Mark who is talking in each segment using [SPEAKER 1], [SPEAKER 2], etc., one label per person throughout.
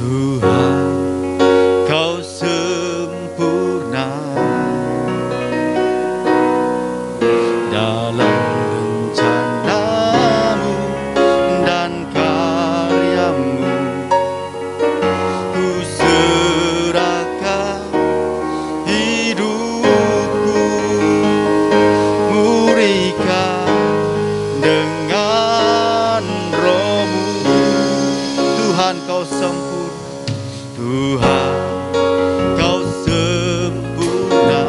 [SPEAKER 1] Tuhan, Kau sempurna dalam rencana-Mu dan karya-Mu. Ku serahkan hidupku, murnikan dengan Roh-Mu. Tuhan, Kau sempurna. Tuhan, Kau sempurna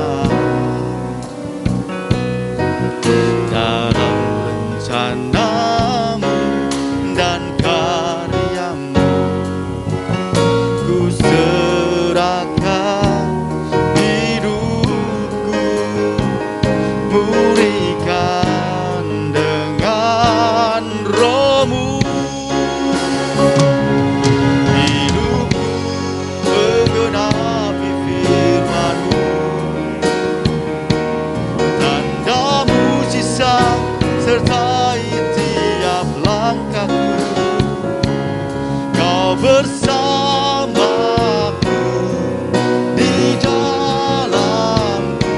[SPEAKER 1] dalam rencana-Mu dan karya-Mu. Ku serahkan hidupku, murnikan dengan Roh-Mu. Sertai tiap langkahku, Kau bersamaku di dalamku,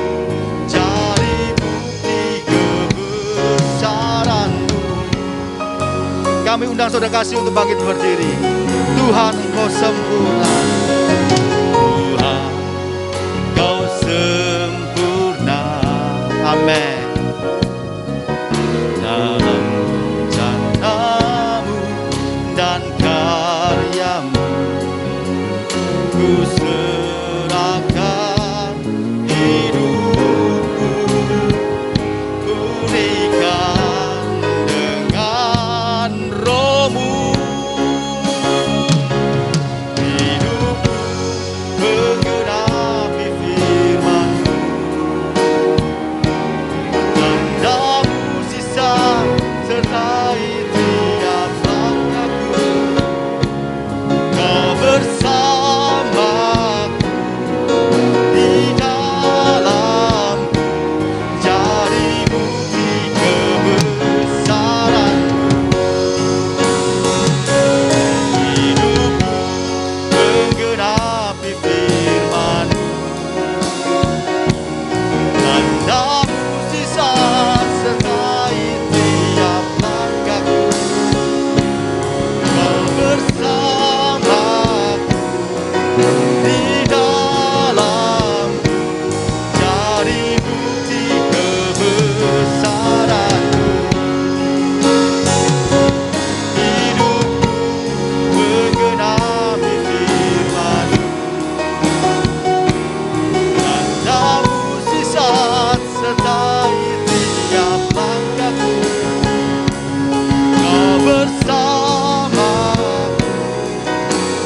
[SPEAKER 1] cari bukti kebesaran-Mu. Kami undang saudara kasih untuk bangkit berdiri. Tuhan, Engkau sempurna. Tuhan, Kau sempurna. Amin. Dalam rencana-Mu dan karya-Mu, ku serahkan hidupku, murnikan dengan Roh-Mu. Hidupku menggenapi firman-Mu, tanda-Mu sertai tiap langkahku, Kau bersamaku di dalamku, cari bukti kebesaran-Mu. Hidupku menggenapi firman-Mu, tanda mukjizat sertai tiap langkahku, Kau bersamaku di dalamku, cari bukti kebesaran-Mu. Hidupku menggenapi firman-Mu, tanda mukjizat sertai tiap langkahku, Kau bersamaku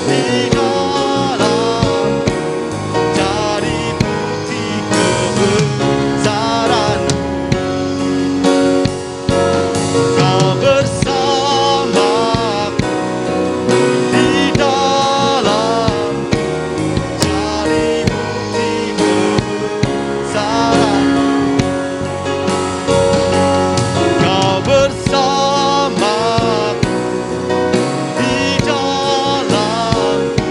[SPEAKER 1] di dalamku, cari bukti kebesaran-Mu. Kau bersamaku di dalamku, cari bukti kebesaran-Mu. Kau bersamaku di dalamku,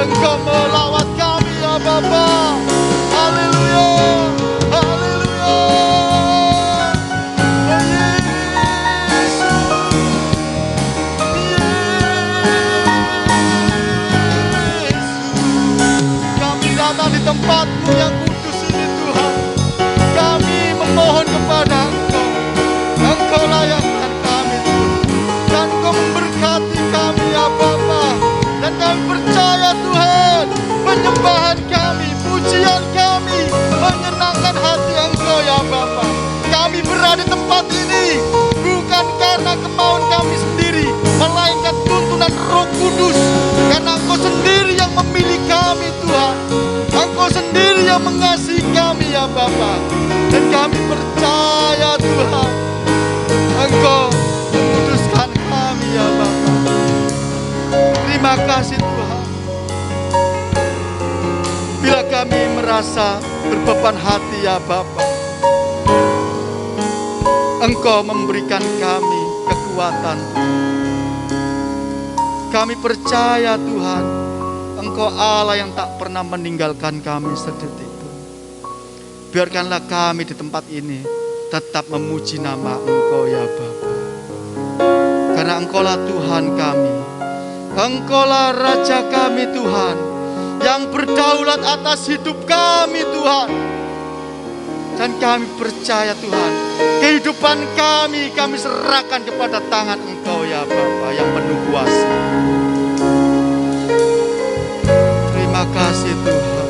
[SPEAKER 1] Engkau melawat kami ya Bapa. Haleluya, haleluya. Oh Yesus, Yesus. Kami datang di tempat-Mu yang kudus ini Tuhan. Kami memohon kepada Engkau. Engkau layakkan kami Tuhan. Dan Engkau memberkati kami ya Bapa. Dan kami percaya Tuhan, penyembahan kami, pujian kami menyenangkan hati Engkau ya Bapa. Kami berada di tempat ini bukan karena kemauan kami sendiri, melainkan tuntunan Roh Kudus. Karena Engkau sendiri yang memilih kami Tuhan. Engkau sendiri yang mengasihi kami ya Bapa. Dan kami percaya Tuhan, Engkau menguduskan kami ya Bapa. Terima kasih Tuhan. Bila kami merasa berbeban hati ya Bapa, Engkau memberikan kami kekuatan. Kami percaya Tuhan, Engkau Allah yang tak pernah meninggalkan kami sedetik pun. Biarkanlah kami di tempat ini tetap memuji nama Engkau ya Bapa. Karena Engkaulah Tuhan kami. Engkaulah Raja kami Tuhan, yang berdaulat atas hidup kami Tuhan. Dan kami percaya Tuhan, kehidupan kami serahkan kepada tangan Engkau ya Bapa yang penuh kuasa. Terima kasih Tuhan.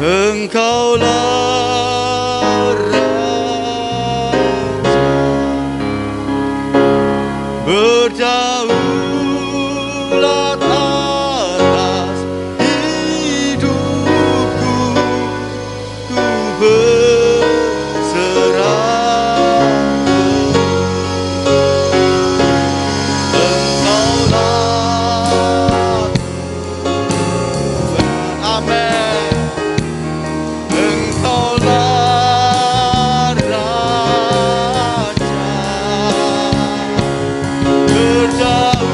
[SPEAKER 1] Engkaulah Raja, berdaulat atas hidupku, ku berserah. Engkaulah Tuhan, amin. Engkaulah Raja, berdaulat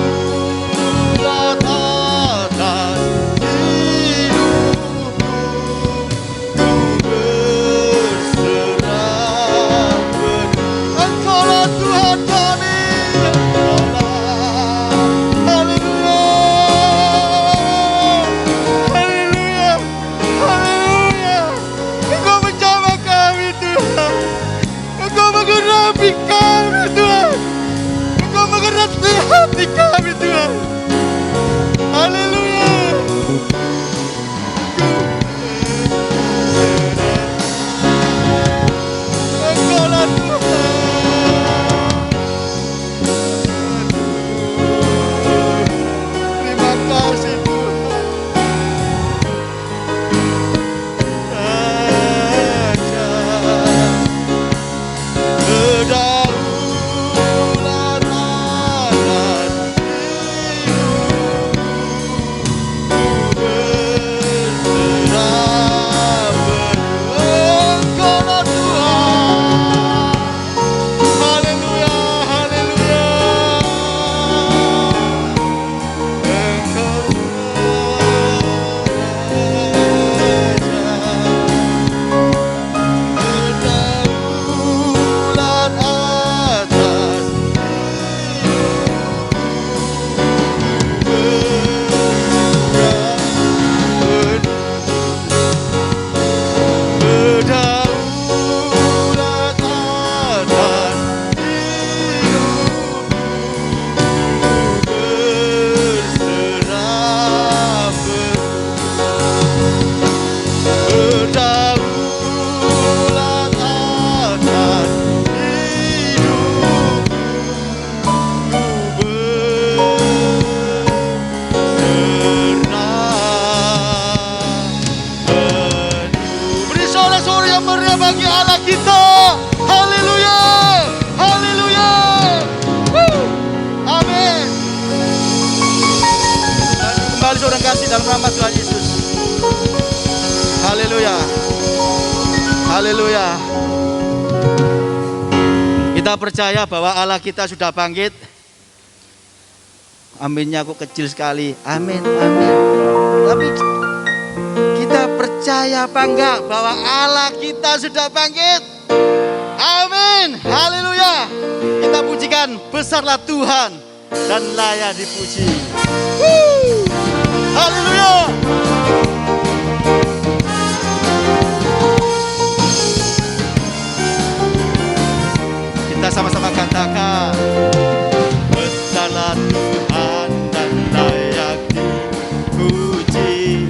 [SPEAKER 1] dalam nama Tuhan Yesus. Haleluya. Haleluya. Kita percaya bahwa Allah kita sudah bangkit. Aminnya kok kecil sekali. Amin, amin. Tapi kita percaya apa enggak bahwa Allah kita sudah bangkit? Amin. Haleluya. Kita pujikan, besarlah Tuhan dan layak dipuji. Haleluya. Kita sama-sama katakan, besarlah Tuhan dan layak dipuji.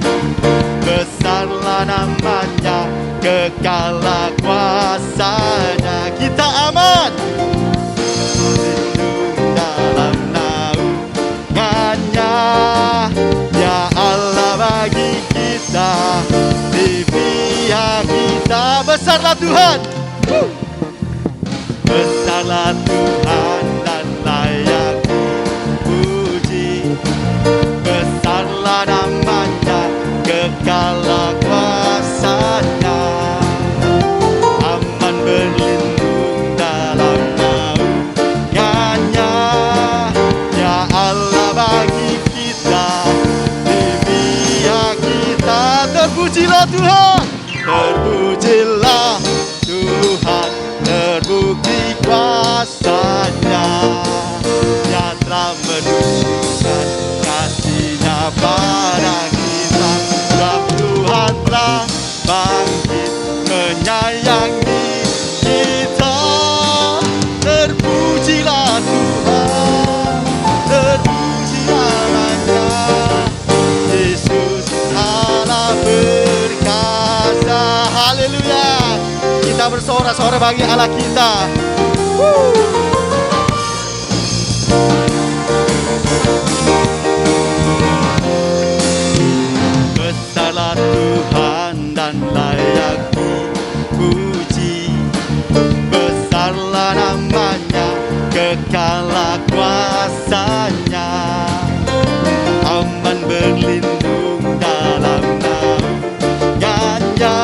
[SPEAKER 1] Besarlah namanya, kekallah kuasanya. Kita aman dalam naungannya. Ya Allah bagi kita, di pihak kita. Besarlah Tuhan. Besarlah Tuhan dan layak dipuji. Besarlah namanya, kekallah kuasanya. Aman berlindung dalam naungannya. Ya Allah bagi kita, di pihak kita. Terpujilah Tuhan, terpujilah Tuhan, terbukti kuasanya. Dia telah menunjukkan kasih-Nya pada kita. Sebab Tuhan telah bangkit menyayangi kita. Terpujilah Tuhan, terpuji namanya. Yesus Allah berkasa. Haleluya. Kita bersorak-sorak bagi Allah kita. Besarlah Tuhan dan layak dipuji. Besarlah namanya, kekallah kuasanya. Aman berlindung dalam naungannya.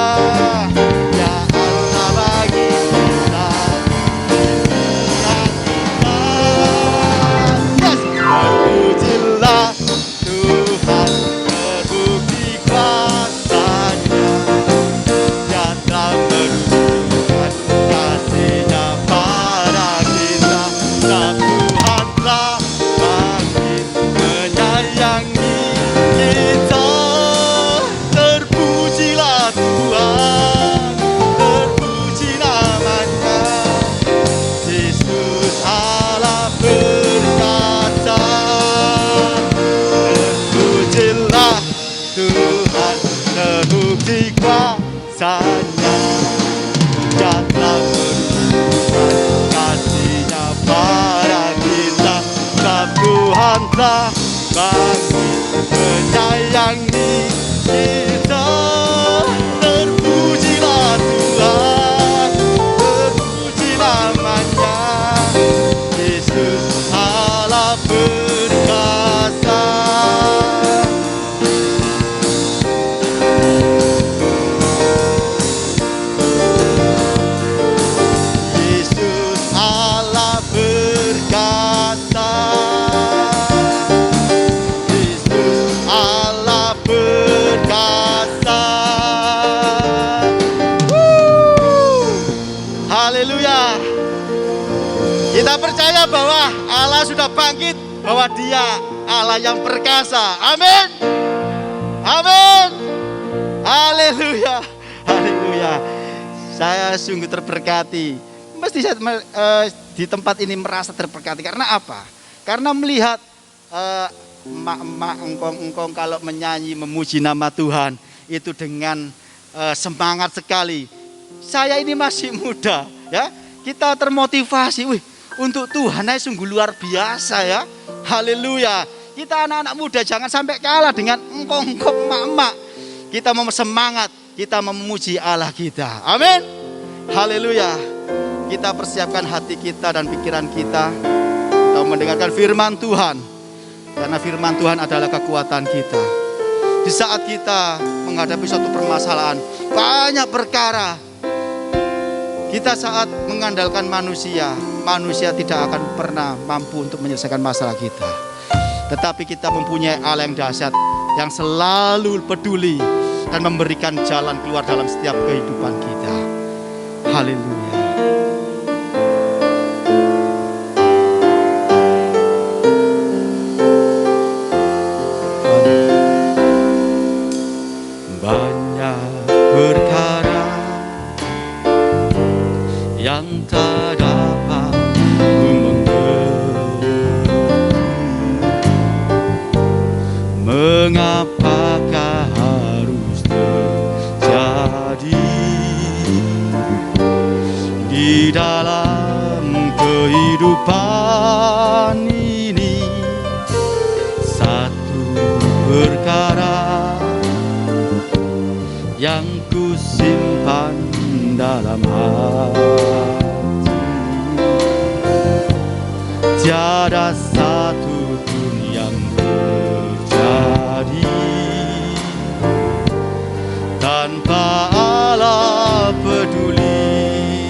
[SPEAKER 1] Ya Allah bagi kita, yes. Terpujilah Tuhan, terbukti kuasanya. Dia telah menunjukkan kasih-Nya pada kita. Dan Tuhan telah bangkit menyayangi kita. Terpujilah Tuhan, terpuji namanya. Yesus Allah berkata, terpujilah Tuhan, terbukti kuasanya. Dia telah menunjukkan kasih-Nya pada kita. Sebab Tuhan telah bangkit menyayangi kita. Terpujilah Tuhan, terpuji namanya. Yesus Allah berkasa. Yesus Allah berkasa. Yesus Allah berkasa. Haleluya. Kita percaya bahwa Allah sudah bangkit, bahwa Dia Allah yang perkasa. Amin. Amin. Haleluya. Haleluya. Saya sungguh terberkati. Mesti saya di tempat ini merasa terberkati. Karena apa? Karena melihat emak-emak engkong kalau menyanyi memuji nama Tuhan itu dengan semangat sekali. Saya ini masih muda, ya. Kita termotivasi, wih, untuk Tuhan sungguh luar biasa ya. Haleluya. Kita anak-anak muda jangan sampai kalah dengan engkong-engkong emak-emak. Kita mau semangat, kita memuji Allah kita. Amin. Haleluya. Kita persiapkan hati kita dan pikiran kita untuk mendengarkan firman Tuhan. Karena firman Tuhan adalah kekuatan kita. Di saat kita menghadapi suatu permasalahan, banyak perkara, kita saat mengandalkan manusia tidak akan pernah mampu untuk menyelesaikan masalah kita. Tetapi kita mempunyai Allah yang dahsyat, yang selalu peduli dan memberikan jalan keluar dalam setiap kehidupan kita. Haleluya. Banyak perkara yang tak dapat ku mengerti, mengapakah harus terjadi di dalam kehidupan ini. Satu perkara yang ku simpan dalam hati, tiada satu pun yang terjadi tanpa Allah peduli.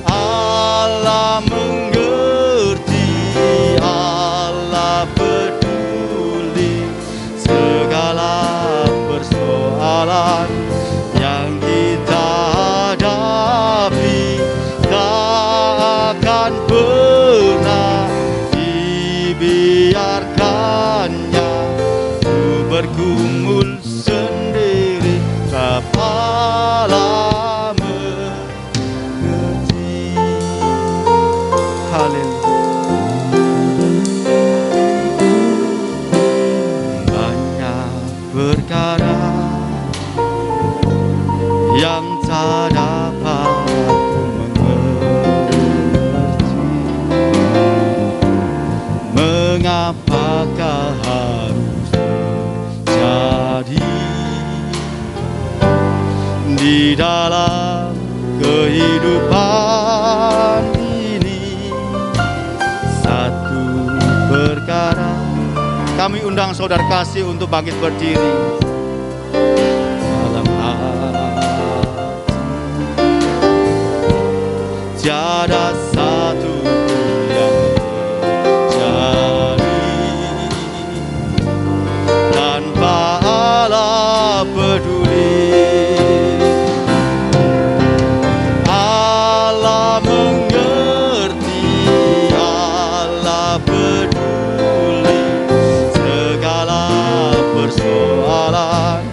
[SPEAKER 1] Allah mengerti, Allah peduli segala persoalan yang kita hadapi. Tak akan pernah dibiarkannya ku bergumul sendiri, sebab Allah mengerti. Haleluya. Banyak perkara yang tak dapat ku mengerti, mengapakah harus terjadi di dalam kehidupan ini. Satu perkara, kami undang saudara kasih untuk bangkit berdiri. Dalam tiada satu pun yang terjadi tanpa Allah peduli. Allah mengerti, Allah peduli segala persoalan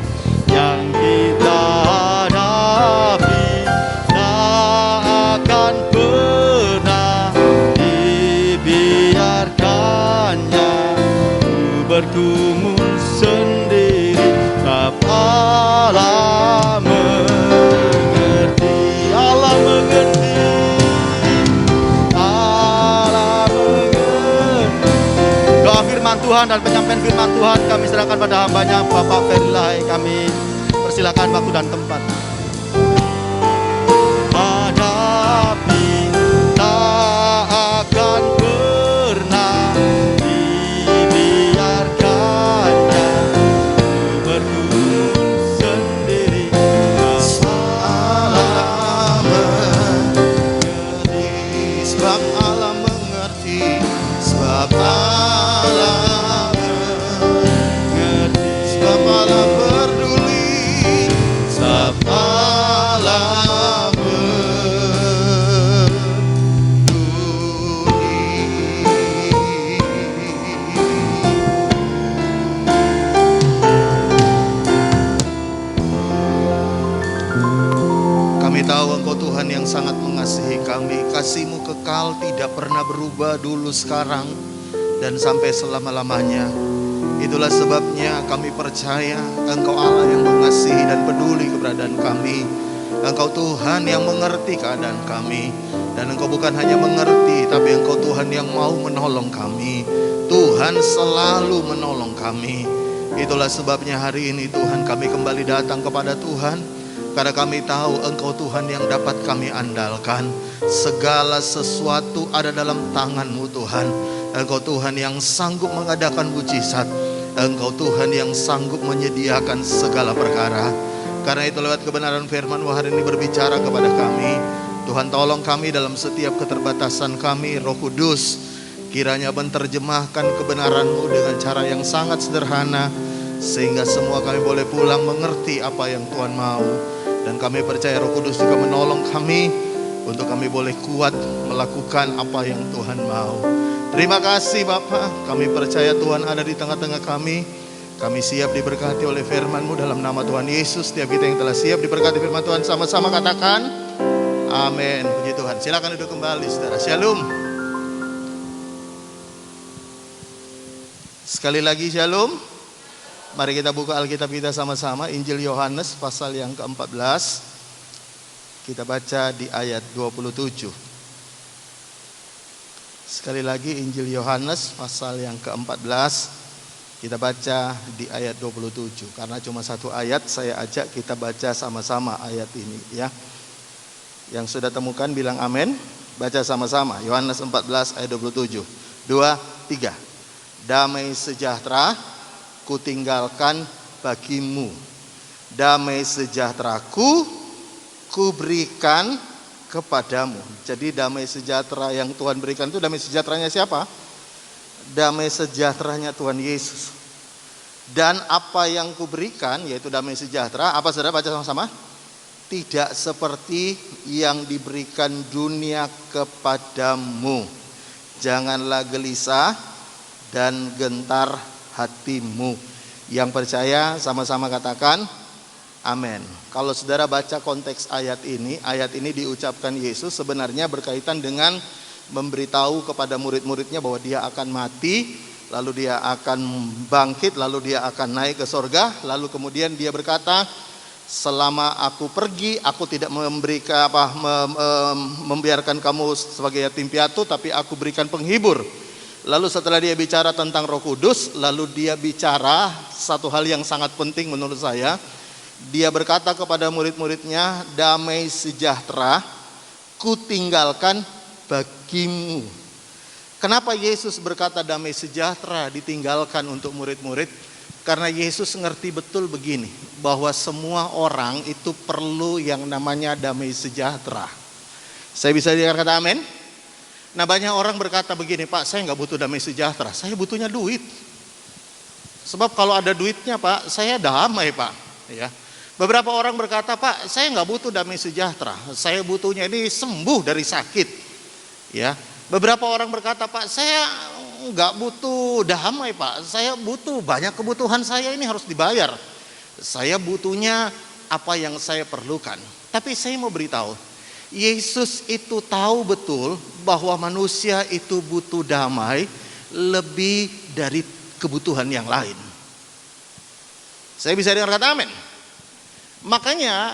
[SPEAKER 1] yang kita hadapi. Tak akan pernah dibiarkannya ku bergumul sendiri, sebab Allah mengerti. Allah mengerti, Allah mengerti. Doa firman Tuhan dan penyampaian firman Tuhan kami serahkan pada hambanya Bapak Ferilai. Kami persilakan waktu dan tempat. Hadapi tak akan pernah dibiarkannya ku bergumul sendiri,
[SPEAKER 2] sebab Allah mengerti, sebab Allah mengerti, sebab Allah peduli, sebab Allah Kami tahu Engkau Tuhan yang sangat mengasihi kami. Kasih-Mu kekal, tidak pernah berubah dulu, sekarang, dan sampai selama-lamanya. Itulah sebabnya kami percaya Engkau Allah yang mengasihi dan peduli keberadaan kami. Engkau Tuhan yang mengerti keadaan kami. Dan Engkau bukan hanya mengerti, tapi Engkau Tuhan yang mau menolong kami. Tuhan selalu menolong kami. Itulah sebabnya hari ini Tuhan kami kembali datang kepada Tuhan, karena kami tahu Engkau Tuhan yang dapat kami andalkan. Segala sesuatu ada dalam tangan-Mu Tuhan. Engkau Tuhan yang sanggup mengadakan mujizat. Engkau Tuhan yang sanggup menyediakan segala perkara. Karena itu lewat kebenaran firman-Mu hari ini berbicara kepada kami. Tuhan, tolong kami dalam setiap keterbatasan kami. Roh Kudus, kiranya menerjemahkan kebenaran-Mu dengan cara yang sangat sederhana, sehingga semua kami boleh pulang mengerti apa yang Tuhan mau. Dan kami percaya Roh Kudus juga menolong kami untuk kami boleh kuat melakukan apa yang Tuhan mau. Terima kasih Bapa, kami percaya Tuhan ada di tengah-tengah kami. Kami siap diberkati oleh firman-Mu dalam nama Tuhan Yesus. Setiap kita yang telah siap diberkati firman Tuhan, sama-sama katakan amin. Puji Tuhan. Silakan duduk kembali saudara. Shalom. Sekali lagi shalom. Mari kita buka Alkitab kita sama-sama. Injil Yohanes pasal yang ke-14. Kita baca di ayat 27. Sekali lagi Injil Yohanes pasal yang ke-14. Kita baca di ayat 27. Karena cuma satu ayat, saya ajak kita baca sama-sama ayat ini ya. Yang sudah temukan bilang amin. Baca sama-sama Yohanes 14 ayat 27. 2, 3. Damai sejahtera kutinggalkan bagimu. Damai sejahteraku kuberikan kepadamu. Jadi damai sejahtera yang Tuhan berikan itu damai sejahteranya siapa? Damai sejahteranya Tuhan Yesus. Dan apa yang kuberikan yaitu damai sejahtera, apa saudara baca sama-sama? Tidak seperti yang diberikan dunia kepadamu. Janganlah gelisah dan gentar hatimu. Yang percaya sama-sama katakan amin. Kalau saudara baca konteks ayat ini diucapkan Yesus sebenarnya berkaitan dengan memberitahu kepada murid-muridnya bahwa dia akan mati, lalu dia akan bangkit, lalu dia akan naik ke sorga. Lalu kemudian dia berkata, selama aku pergi, aku tidak membiarkan kamu sebagai yatim piatu, tapi aku berikan penghibur. Lalu setelah dia bicara tentang Roh Kudus, lalu dia bicara satu hal yang sangat penting menurut saya. Dia berkata kepada murid-muridnya, damai sejahtera kutinggalkan bagimu. Kenapa Yesus berkata damai sejahtera ditinggalkan untuk murid-murid? Karena Yesus ngerti betul begini, bahwa semua orang itu perlu yang namanya damai sejahtera. Saya bisa dengar kata amin? Nah, banyak orang berkata begini, Pak, saya nggak butuh damai sejahtera, saya butuhnya duit. Sebab kalau ada duitnya Pak, saya damai Pak. Ya. Beberapa orang berkata, Pak, saya nggak butuh damai sejahtera, saya butuhnya ini sembuh dari sakit. Ya. Beberapa orang berkata, Pak, saya nggak butuh damai Pak, saya butuh banyak kebutuhan saya ini harus dibayar. Saya butuhnya apa yang saya perlukan. Tapi saya mau beritahu, Yesus itu tahu betul bahwa manusia itu butuh damai lebih dari kebutuhan yang lain. Saya bisa dengar kata amin. Makanya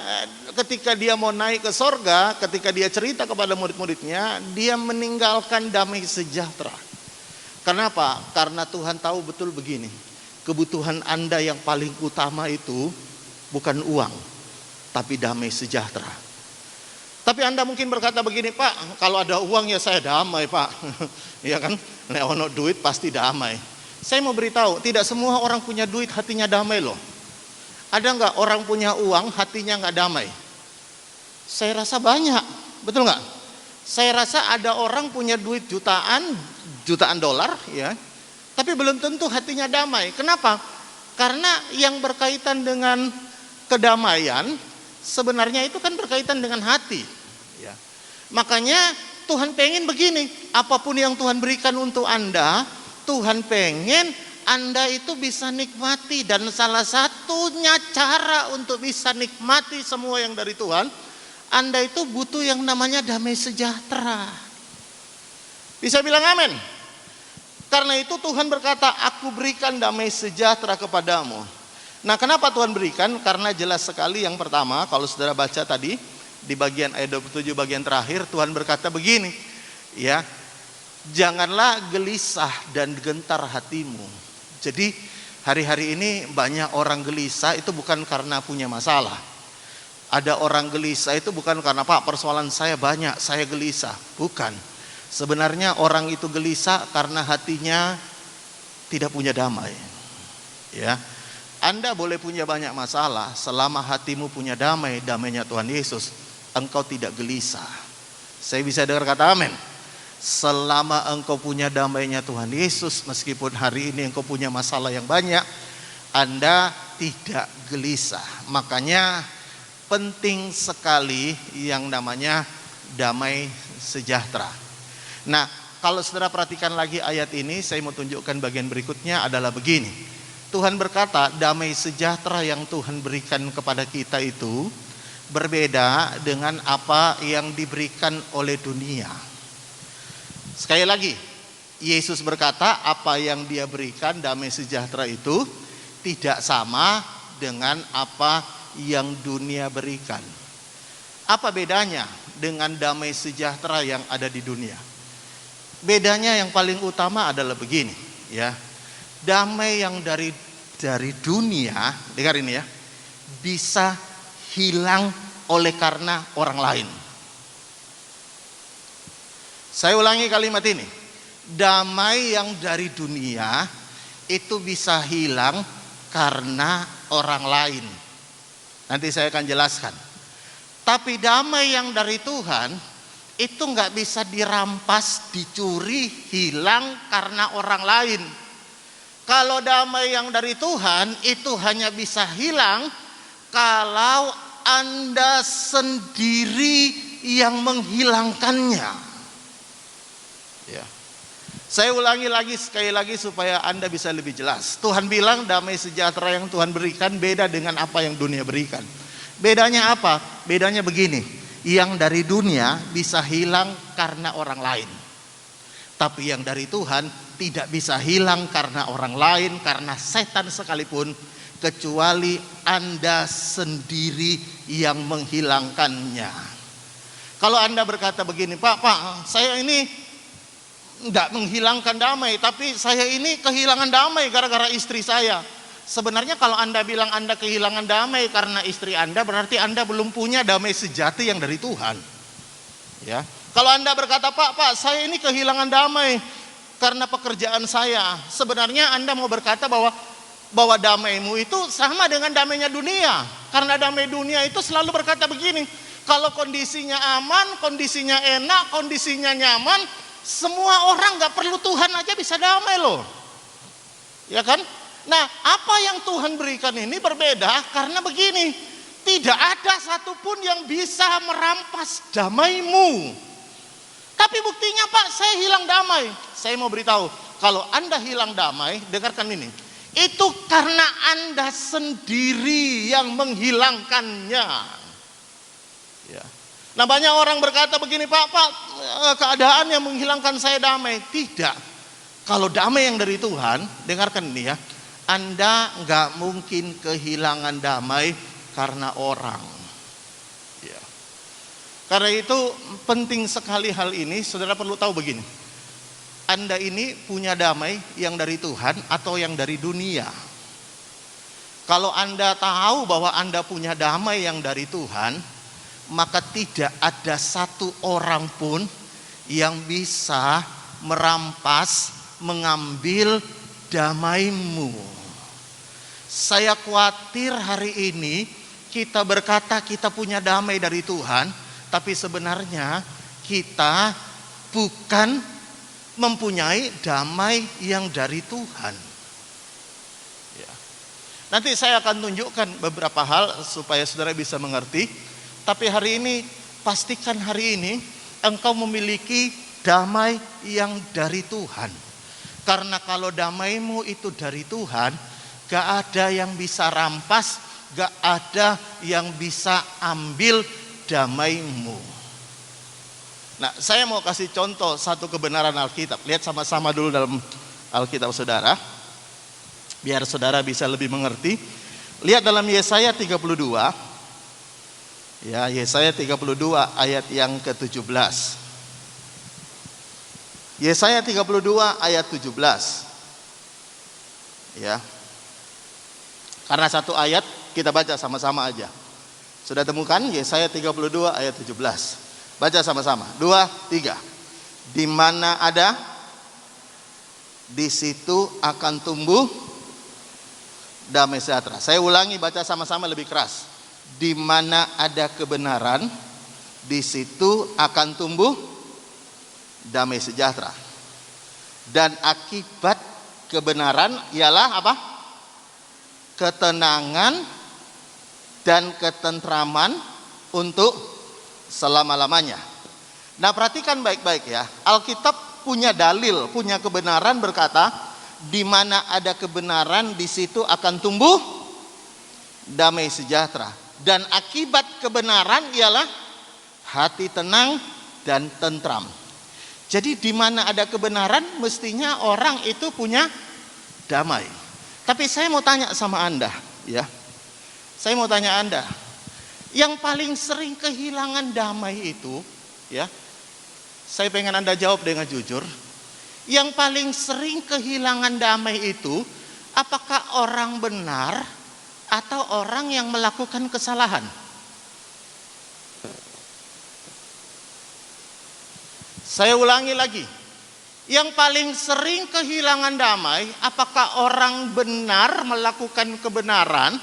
[SPEAKER 2] ketika dia mau naik ke sorga, ketika dia cerita kepada murid-muridnya, dia meninggalkan damai sejahtera. Kenapa? Karena Tuhan tahu betul begini, kebutuhan Anda yang paling utama itu bukan uang, tapi damai sejahtera. Tapi Anda mungkin berkata begini, Pak, kalau ada uang ya saya damai Pak. Ya kan, nek ono duit pasti damai. Saya mau beritahu, tidak semua orang punya duit hatinya damai loh. Ada nggak orang punya uang hatinya nggak damai? Saya rasa banyak, betul nggak? Saya rasa ada orang punya duit jutaan dolar, ya, tapi belum tentu hatinya damai. Kenapa? Karena yang berkaitan dengan kedamaian sebenarnya itu kan berkaitan dengan hati. Ya. Makanya Tuhan pengen begini, apapun yang Tuhan berikan untuk Anda, Tuhan pengen Anda itu bisa nikmati, dan salah satunya cara untuk bisa nikmati semua yang dari Tuhan, Anda itu butuh yang namanya damai sejahtera. Bisa bilang amin? Karena itu Tuhan berkata, aku berikan damai sejahtera kepadamu. Nah, kenapa Tuhan berikan? Karena jelas sekali yang pertama, kalau saudara baca tadi di bagian ayat 27 bagian terakhir, Tuhan berkata begini, ya, janganlah gelisah dan gentar hatimu. Jadi hari-hari ini banyak orang gelisah itu bukan karena punya masalah. Ada orang gelisah itu bukan karena, Pak, persoalan saya banyak, saya gelisah. Bukan. Sebenarnya orang itu gelisah karena hatinya tidak punya damai. Ya. Anda boleh punya banyak masalah, selama hatimu punya damai, damainya Tuhan Yesus, engkau tidak gelisah. Saya bisa dengar kata amin. Selama engkau punya damainya Tuhan Yesus, meskipun hari ini engkau punya masalah yang banyak, Anda tidak gelisah. Makanya penting sekali yang namanya damai sejahtera. Nah, kalau saudara perhatikan lagi ayat ini, saya mau tunjukkan bagian berikutnya adalah begini. Tuhan berkata, damai sejahtera yang Tuhan berikan kepada kita itu berbeda dengan apa yang diberikan oleh dunia. Sekali lagi, Yesus berkata apa yang dia berikan, damai sejahtera itu tidak sama dengan apa yang dunia berikan. Apa bedanya dengan damai sejahtera yang ada di dunia? Bedanya yang paling utama adalah begini, ya. Damai yang dari dunia, dengar ini ya, bisa hilang oleh karena orang lain. Saya ulangi kalimat ini. Damai yang dari dunia itu bisa hilang karena orang lain. Nanti saya akan jelaskan. Tapi damai yang dari Tuhan itu nggak bisa dirampas, dicuri, hilang karena orang lain. Kalau damai yang dari Tuhan itu hanya bisa hilang kalau Anda sendiri yang menghilangkannya. Ya. Saya ulangi lagi sekali lagi supaya Anda bisa lebih jelas. Tuhan bilang damai sejahtera yang Tuhan berikan beda dengan apa yang dunia berikan. Bedanya apa? Bedanya begini. Yang dari dunia bisa hilang karena orang lain. Tapi yang dari Tuhan tidak bisa hilang karena orang lain, karena setan sekalipun, kecuali Anda sendiri yang menghilangkannya. Kalau Anda berkata begini, Pak, saya ini enggak menghilangkan damai, tapi saya ini kehilangan damai gara-gara istri saya. Sebenarnya kalau Anda bilang Anda kehilangan damai karena istri Anda, berarti Anda belum punya damai sejati yang dari Tuhan. Ya. Kalau Anda berkata, Pak, saya ini kehilangan damai karena pekerjaan saya. Sebenarnya Anda mau berkata bahwa damaimu itu sama dengan damainya dunia. Karena damai dunia itu selalu berkata begini, kalau kondisinya aman, kondisinya enak, kondisinya nyaman, semua orang gak perlu Tuhan aja bisa damai loh. Ya kan? Nah, apa yang Tuhan berikan ini berbeda karena begini, tidak ada satupun yang bisa merampas damaimu. Tapi buktinya, Pak, saya hilang damai. Saya mau beritahu, kalau Anda hilang damai, dengarkan ini. Itu karena Anda sendiri yang menghilangkannya. Ya. Nah, banyak orang berkata begini, Pak, keadaan yang menghilangkan saya damai. Tidak. Kalau damai yang dari Tuhan, dengarkan ini ya. Anda nggak mungkin kehilangan damai karena orang. Karena itu penting sekali hal ini, saudara perlu tahu begini. Anda ini punya damai yang dari Tuhan atau yang dari dunia. Kalau Anda tahu bahwa Anda punya damai yang dari Tuhan, maka tidak ada satu orang pun yang bisa merampas, mengambil damaimu. Saya khawatir hari ini kita berkata kita punya damai dari Tuhan, tapi sebenarnya kita bukan mempunyai damai yang dari Tuhan. Ya. Nanti saya akan tunjukkan beberapa hal supaya saudara bisa mengerti. Tapi hari ini, pastikan hari ini engkau memiliki damai yang dari Tuhan. Karena kalau damaimu itu dari Tuhan, gak ada yang bisa rampas, gak ada yang bisa ambil damaimu. Nah, saya mau kasih contoh satu kebenaran Alkitab. Lihat sama-sama dulu dalam Alkitab saudara, biar saudara bisa lebih mengerti. Lihat dalam Yesaya 32. Ya, Yesaya 32 ayat yang ke-17. Yesaya 32 ayat 17. Ya. Karena satu ayat kita baca sama-sama aja. Sudah temukan Yesaya 32 ayat 17. Baca sama-sama. 2, 3. Di mana ada, di situ akan tumbuh damai sejahtera. Saya ulangi, baca sama-sama lebih keras. Di mana ada kebenaran, di situ akan tumbuh damai sejahtera. Dan akibat kebenaran ialah apa? Ketenangan dan ketentraman untuk selama-lamanya. Nah, perhatikan baik-baik ya. Alkitab punya dalil, punya kebenaran berkata, di mana ada kebenaran di situ akan tumbuh damai sejahtera. Dan akibat kebenaran ialah hati tenang dan tentram. Jadi di mana ada kebenaran mestinya orang itu punya damai. Tapi saya mau tanya sama Anda, ya. Saya mau tanya Anda, yang paling sering kehilangan damai itu, ya. Saya pengen Anda jawab dengan jujur. Yang paling sering kehilangan damai itu, apakah orang benar atau orang yang melakukan kesalahan? Saya ulangi lagi. Yang paling sering kehilangan damai, apakah orang benar melakukan kebenaran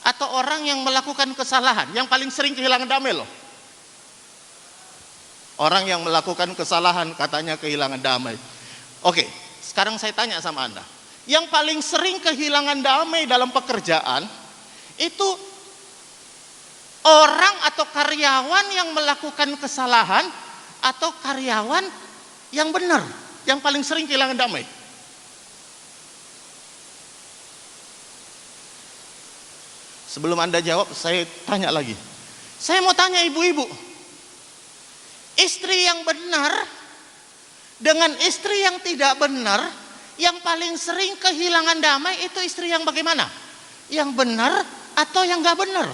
[SPEAKER 2] atau orang yang melakukan kesalahan? Yang paling sering kehilangan damai loh. Orang yang melakukan kesalahan katanya kehilangan damai. Oke, sekarang saya tanya sama Anda. Yang paling sering kehilangan damai dalam pekerjaan itu orang atau karyawan yang melakukan kesalahan atau karyawan yang benar yang paling sering kehilangan damai? Sebelum Anda jawab, saya tanya lagi. Saya mau tanya ibu-ibu. Istri yang benar dengan istri yang tidak benar, yang paling sering kehilangan damai itu istri yang bagaimana? Yang benar atau yang gak benar?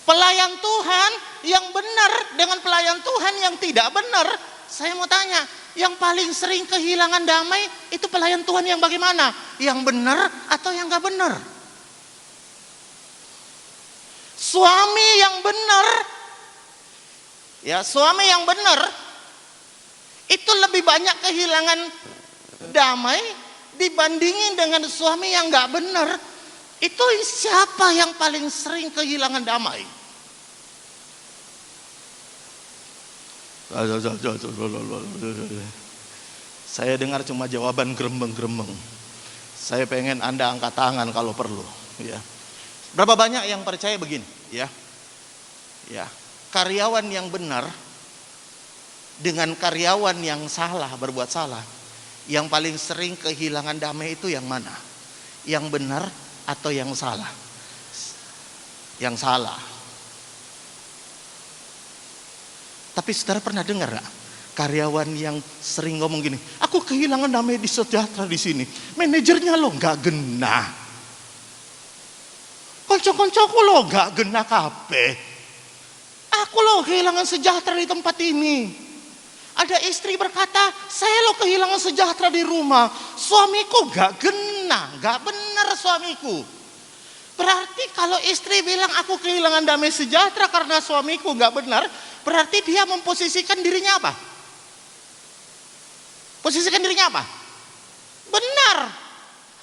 [SPEAKER 2] Pelayan Tuhan yang benar dengan pelayan Tuhan yang tidak benar, saya mau tanya, yang paling sering kehilangan damai itu pelayan Tuhan yang bagaimana? Yang benar atau yang gak benar? Suami yang benar, ya suami yang benar itu lebih banyak kehilangan damai dibandingin dengan suami yang gak benar. Itu siapa yang paling sering kehilangan damai? Saya dengar cuma jawaban grembeng-grembeng. Saya pengen Anda angkat tangan kalau perlu, ya. Berapa banyak yang percaya begini, ya? Ya, karyawan yang benar dengan karyawan yang salah, berbuat salah, yang paling sering kehilangan damai itu yang mana? Yang benar atau yang salah? Yang salah. Tapi saudara pernah dengar gak? Karyawan yang sering ngomong gini, aku kehilangan damai di sejahtera di sini. Manajernya lo gak genah. Konco-koncoku lo gak genah kabeh. Aku lo kehilangan sejahtera di tempat ini. Ada istri berkata, saya lo kehilangan sejahtera di rumah. Suamiku gak genah, gak benar suamiku. Berarti kalau istri bilang aku kehilangan damai sejahtera karena suamiku gak benar, berarti dia memposisikan dirinya apa? Posisikan dirinya apa? Benar.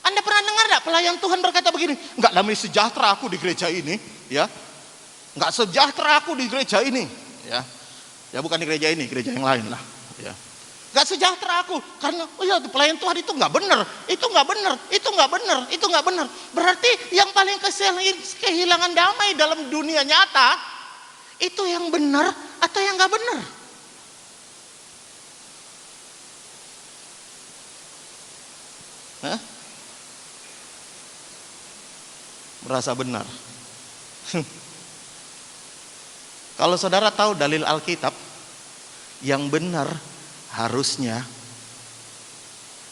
[SPEAKER 2] Anda pernah dengar enggak pelayan Tuhan berkata begini, enggak damai sejahtera aku di gereja ini, ya. Enggak sejahtera aku di gereja ini, ya. Ya bukan di gereja ini, gereja yang lain lah, ya. Enggak sejahtera aku karena oh ya pelayan Tuhan itu enggak benar, itu enggak benar, itu enggak benar, itu enggak benar. Berarti yang paling kehilangan damai dalam dunia nyata itu yang benar atau yang enggak benar? Hah? Merasa benar. Kalau saudara tahu dalil Alkitab, yang benar harusnya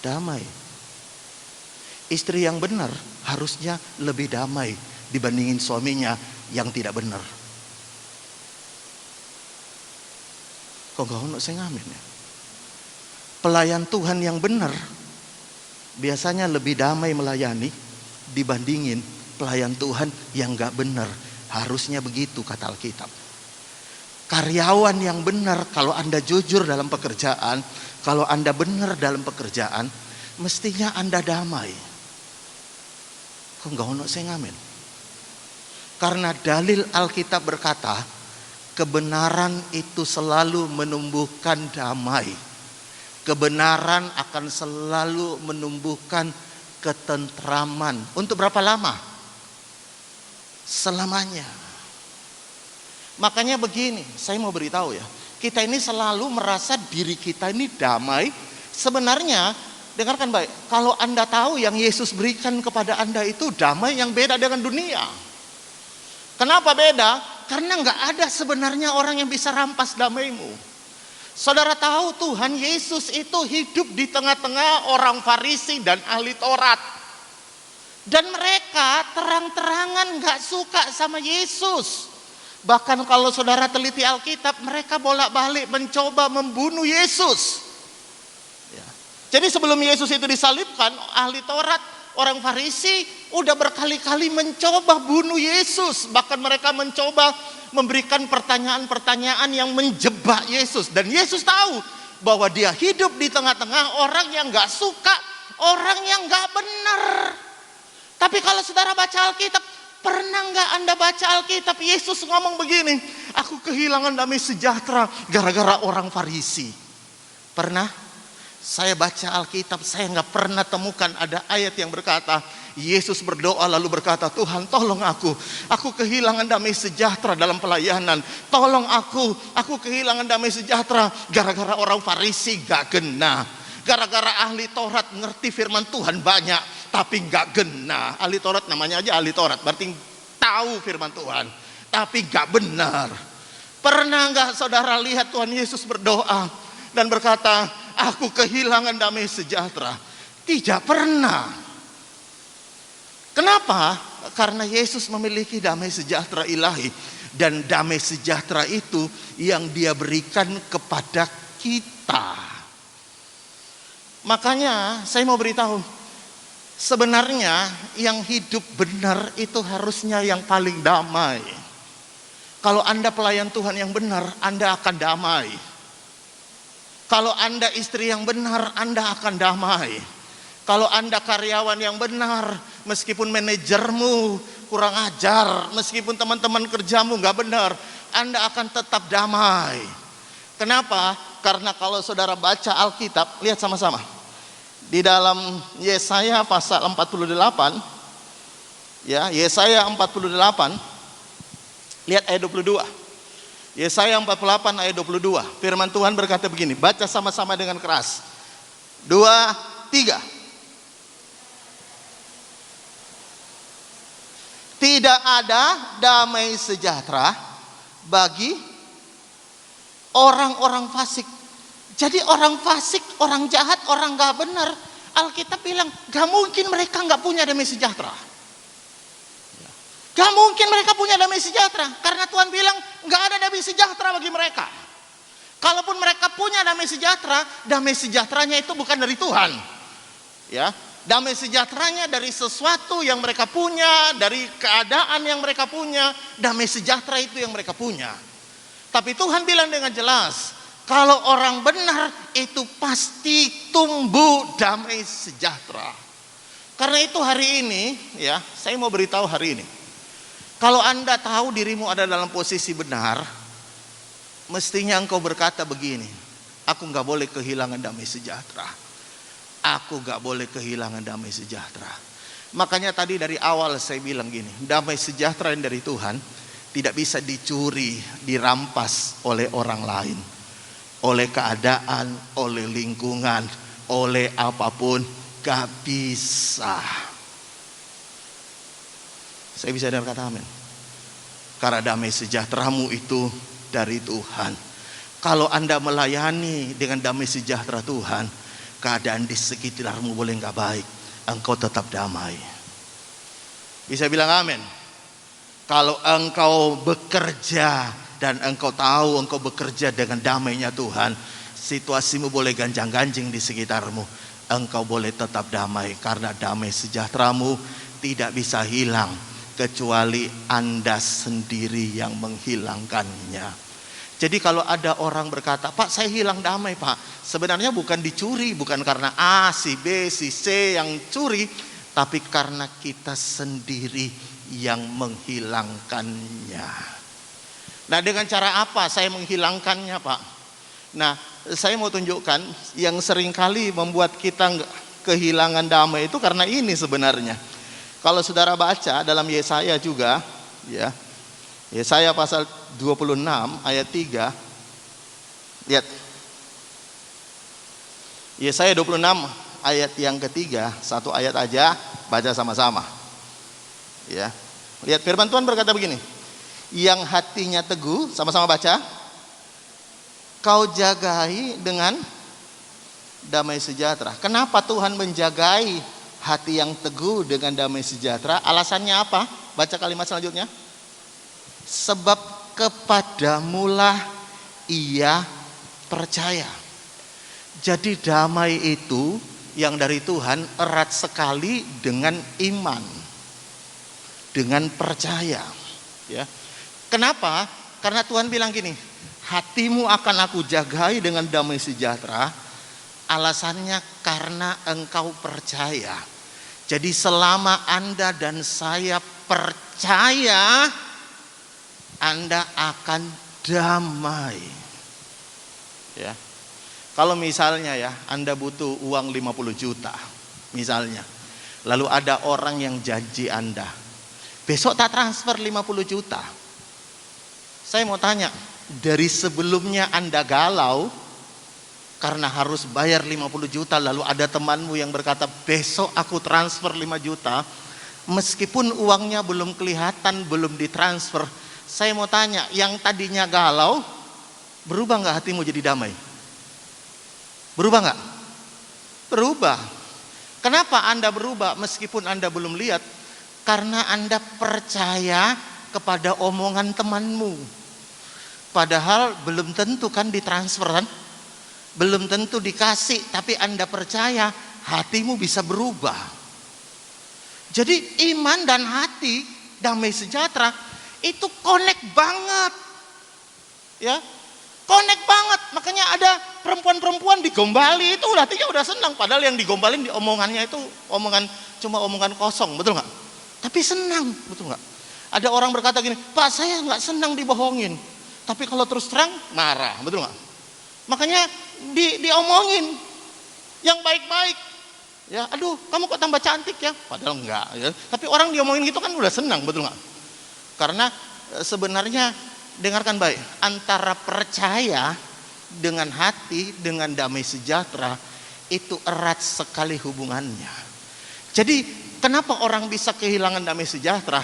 [SPEAKER 2] damai. Istri yang benar harusnya lebih damai dibandingin suaminya yang tidak benar. Kok gak ono sing ngamin ya? Pelayan Tuhan yang benar biasanya lebih damai melayani dibandingin pelayan Tuhan yang gak benar. Harusnya begitu kata Alkitab. Karyawan yang benar, kalau Anda jujur dalam pekerjaan, kalau Anda benar dalam pekerjaan, mestinya Anda damai. Kok nggak ono sing ngamen? Karena dalil Alkitab berkata, kebenaran itu selalu menumbuhkan damai. Kebenaran akan selalu menumbuhkan ketentraman. Untuk berapa lama? Selamanya. Makanya begini, saya mau beritahu ya. Kita ini selalu merasa diri kita ini damai. Sebenarnya, dengarkan baik. Kalau Anda tahu yang Yesus berikan kepada Anda itu damai yang beda dengan dunia. Kenapa beda? Karena nggak ada sebenarnya orang yang bisa rampas damaimu. Saudara tahu Tuhan Yesus itu hidup di tengah-tengah orang Farisi dan ahli Taurat. Dan mereka terang-terangan nggak suka sama Yesus. Bahkan kalau saudara teliti Alkitab, mereka bolak-balik mencoba membunuh Yesus. Ya. Jadi sebelum Yesus itu disalibkan, ahli Taurat, orang Farisi udah berkali-kali mencoba bunuh Yesus. Bahkan mereka mencoba memberikan pertanyaan-pertanyaan yang menjebak Yesus. Dan Yesus tahu bahwa dia hidup di tengah-tengah orang yang gak suka, orang yang gak benar. Tapi kalau saudara baca Alkitab, pernah gak Anda baca Alkitab? Yesus ngomong begini, aku kehilangan damai sejahtera gara-gara orang Farisi. Pernah? Saya baca Alkitab, saya nggak pernah temukan ada ayat yang berkata, Yesus berdoa lalu berkata, Tuhan tolong aku kehilangan damai sejahtera dalam pelayanan. Tolong aku kehilangan damai sejahtera gara-gara orang Farisi gak gena. Gara-gara ahli Taurat ngerti firman Tuhan banyak, tapi gak gena. Ahli Taurat namanya aja ahli Taurat, berarti tahu firman Tuhan, tapi gak benar. Pernah gak saudara lihat Tuhan Yesus berdoa dan berkata, aku kehilangan damai sejahtera? Tidak pernah. Kenapa? Karena Yesus memiliki damai sejahtera ilahi. Dan damai sejahtera itu yang dia berikan kepada kita. Makanya saya mau beritahu, sebenarnya yang hidup benar itu harusnya yang paling damai. Kalau Anda pelayan Tuhan yang benar, Anda akan damai. Kalau Anda istri yang benar, Anda akan damai. Kalau Anda karyawan yang benar, meskipun manajermu kurang ajar, meskipun teman-teman kerjamu gak benar, Anda akan tetap damai. Kenapa? Karena kalau saudara baca Alkitab, lihat sama-sama. Di dalam Yesaya pasal 48, ya, Yesaya 48, lihat ayat 22. Yesaya 48 ayat 22. Firman Tuhan berkata begini, baca sama-sama dengan keras. 2, 3. Tidak ada damai sejahtera bagi orang-orang fasik. Jadi orang fasik, orang jahat, orang gak benar, Alkitab bilang gak mungkin mereka gak punya damai sejahtera. Gak mungkin mereka punya damai sejahtera, karena Tuhan bilang gak ada damai sejahtera bagi mereka. Kalaupun mereka punya damai sejahteranya itu bukan dari Tuhan. Ya, damai sejahteranya dari sesuatu yang mereka punya, dari keadaan yang mereka punya. Damai sejahtera itu yang mereka punya. Tapi Tuhan bilang dengan jelas, kalau orang benar itu pasti tumbuh damai sejahtera. Karena itu hari ini, ya, saya mau beritahu hari ini. Kalau Anda tahu dirimu ada dalam posisi benar, mestinya engkau berkata begini, aku gak boleh kehilangan damai sejahtera. Aku gak boleh kehilangan damai sejahtera. Makanya tadi dari awal saya bilang gini, damai sejahtera yang dari Tuhan tidak bisa dicuri, dirampas oleh orang lain. Oleh keadaan, oleh lingkungan, oleh apapun, gak bisa. Saya bisa dengar kata amin. Karena damai sejahteramu itu dari Tuhan. Kalau Anda melayani dengan damai sejahtera Tuhan, keadaan di sekitarmu boleh gak baik, engkau tetap damai. Bisa bilang amin. Kalau engkau bekerja dan engkau tahu engkau bekerja dengan damainya Tuhan, situasimu boleh ganjang-ganjing di sekitarmu, engkau boleh tetap damai. Karena damai sejahteramu tidak bisa hilang kecuali Anda sendiri yang menghilangkannya. Jadi kalau ada orang berkata, Pak saya hilang damai Pak, sebenarnya bukan dicuri, bukan karena A, si B, si C yang curi, tapi karena kita sendiri yang menghilangkannya. Nah dengan cara apa saya menghilangkannya Pak? Nah saya mau tunjukkan yang seringkali membuat kita kehilangan damai itu karena ini sebenarnya. Kalau saudara baca dalam Yesaya juga, ya, Yesaya pasal 26 ayat 3, lihat. Yesaya 26 ayat yang ketiga, satu ayat aja, baca sama-sama. Ya, lihat firman Tuhan berkata begini, yang hatinya teguh, sama-sama baca, kau jagai dengan damai sejahtera. Kenapa Tuhan menjagai hati yang teguh dengan damai sejahtera? Alasannya apa? Baca kalimat selanjutnya. Sebab kepadamulah ia percaya. Jadi damai itu yang dari Tuhan erat sekali dengan iman, dengan percaya. Ya. Kenapa? Karena Tuhan bilang gini, hatimu akan aku jagai dengan damai sejahtera. Alasannya karena engkau percaya. Jadi selama Anda dan saya percaya, Anda akan damai. Ya. Kalau misalnya ya, Anda butuh uang 50 juta misalnya. Lalu ada orang yang janji Anda, besok tak transfer 50 juta. Saya mau tanya, dari sebelumnya Anda galau karena harus bayar 50 juta, lalu ada temanmu yang berkata, besok aku transfer 5 juta, meskipun uangnya belum kelihatan, belum ditransfer. Saya mau tanya, yang tadinya galau, berubah gak hatimu jadi damai? Berubah gak? Berubah. Kenapa Anda berubah meskipun Anda belum lihat? Karena Anda percaya kepada omongan temanmu. Padahal belum tentu kan ditransfer kan? Belum tentu dikasih, tapi Anda percaya, hatimu bisa berubah. Jadi iman dan hati, damai sejahtera, itu connect banget. Ya, connect banget. Makanya ada perempuan-perempuan digombali itu hatinya udah senang. Padahal yang digombalin di omongannya itu cuma omongan kosong, betul nggak? Tapi senang, betul nggak? Ada orang berkata gini, Pak saya nggak senang dibohongin, tapi kalau terus terang marah, betul nggak? Makanya diomongin yang baik-baik. Ya, aduh, kamu kok tambah cantik ya? Padahal enggak. Ya. Tapi orang diomongin gitu kan udah senang, betul nggak? Karena sebenarnya dengarkan baik, antara percaya dengan hati, dengan damai sejahtera itu erat sekali hubungannya. Jadi kenapa orang bisa kehilangan damai sejahtera?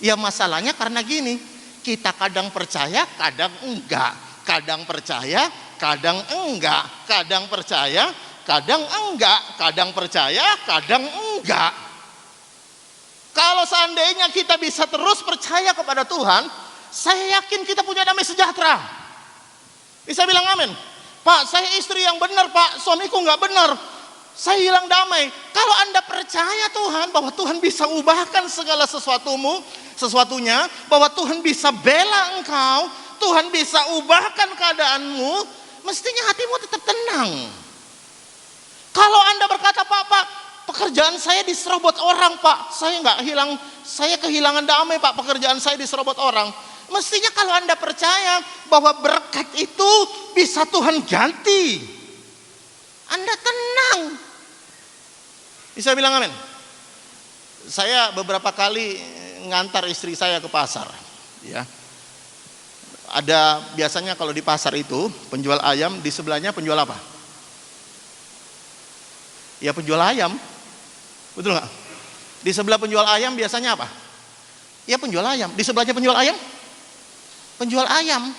[SPEAKER 2] Ya masalahnya karena gini, kita kadang percaya, kadang enggak. Kadang percaya, kadang enggak. Kadang percaya, kadang enggak. Kadang percaya, kadang enggak. Kalau seandainya kita bisa terus percaya kepada Tuhan, saya yakin kita punya damai sejahtera. Bisa bilang amin? Pak, saya istri yang benar Pak, suamiku enggak benar, saya hilang damai. Kalau Anda percaya Tuhan, bahwa Tuhan bisa ubahkan segala sesuatunya, bahwa Tuhan bisa bela engkau, Tuhan bisa ubahkan keadaanmu, mestinya hatimu tetap tenang. Kalau Anda berkata, Pak, pekerjaan saya diserobot orang Pak, saya kehilangan damai Pak, pekerjaan saya diserobot orang. Mestinya kalau Anda percaya bahwa berkat itu bisa Tuhan ganti, Anda tenang. Bisa bilang amin? Saya beberapa kali ngantar istri saya ke pasar, ya. Ada biasanya kalau di pasar itu penjual ayam, di sebelahnya penjual apa? Ya penjual ayam, betul nggak? Di sebelah penjual ayam biasanya apa? Ya penjual ayam. Di sebelahnya penjual ayam, penjual ayam.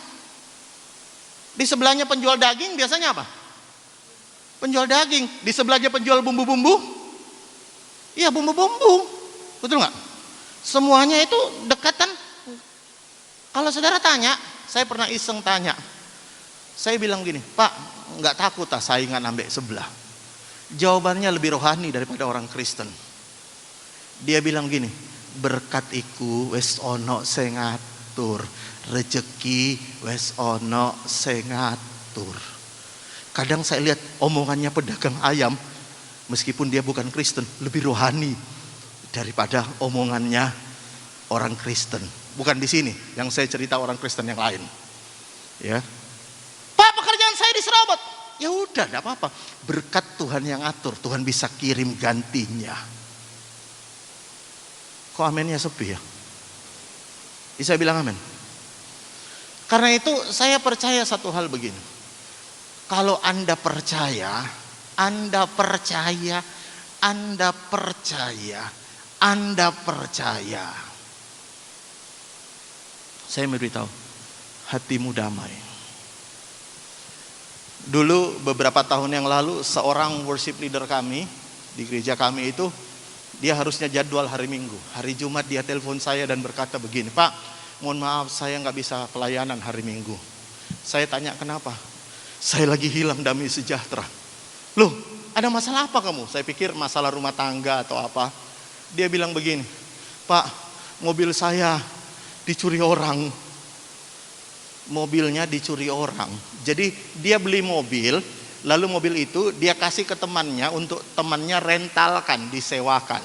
[SPEAKER 2] Di sebelahnya penjual daging biasanya apa? Penjual daging. Di sebelahnya penjual bumbu-bumbu, iya bumbu-bumbu, betul nggak? Semuanya itu dekatan. Kalau saudara tanya, saya pernah iseng tanya, saya bilang gini, Pak, nggak takut saingan ambek sebelah? Jawabannya lebih rohani daripada orang Kristen. Dia bilang gini, berkat iku wis ono sing ngatur. Rezeki wes ono sing ngatur. Kadang saya lihat omongannya pedagang ayam, meskipun dia bukan Kristen, lebih rohani daripada omongannya orang Kristen. Bukan di sini, yang saya cerita orang Kristen yang lain. Ya, Pak, pekerjaan saya diserobot. Ya udah, enggak apa-apa. Berkat Tuhan yang atur, Tuhan bisa kirim gantinya. Kok amennya sepi ya? Bisa bilang amin? Karena itu saya percaya satu hal begini. Kalau Anda percaya, Anda percaya, Anda percaya, Anda percaya. Saya memberitahu, hatimu damai. Dulu beberapa tahun yang lalu seorang worship leader kami di gereja kami itu, dia harusnya jadwal hari Minggu. Hari Jumat dia telepon saya dan berkata begini, Pak, mohon maaf saya nggak bisa pelayanan hari Minggu. Saya tanya kenapa? Saya lagi hilang damai sejahtera. Loh, ada masalah apa kamu? Saya pikir masalah rumah tangga atau apa. Dia bilang begini, Pak, mobil saya dicuri orang. Mobilnya dicuri orang. Jadi dia beli mobil, lalu mobil itu dia kasih ke temannya untuk temannya rentalkan, disewakan.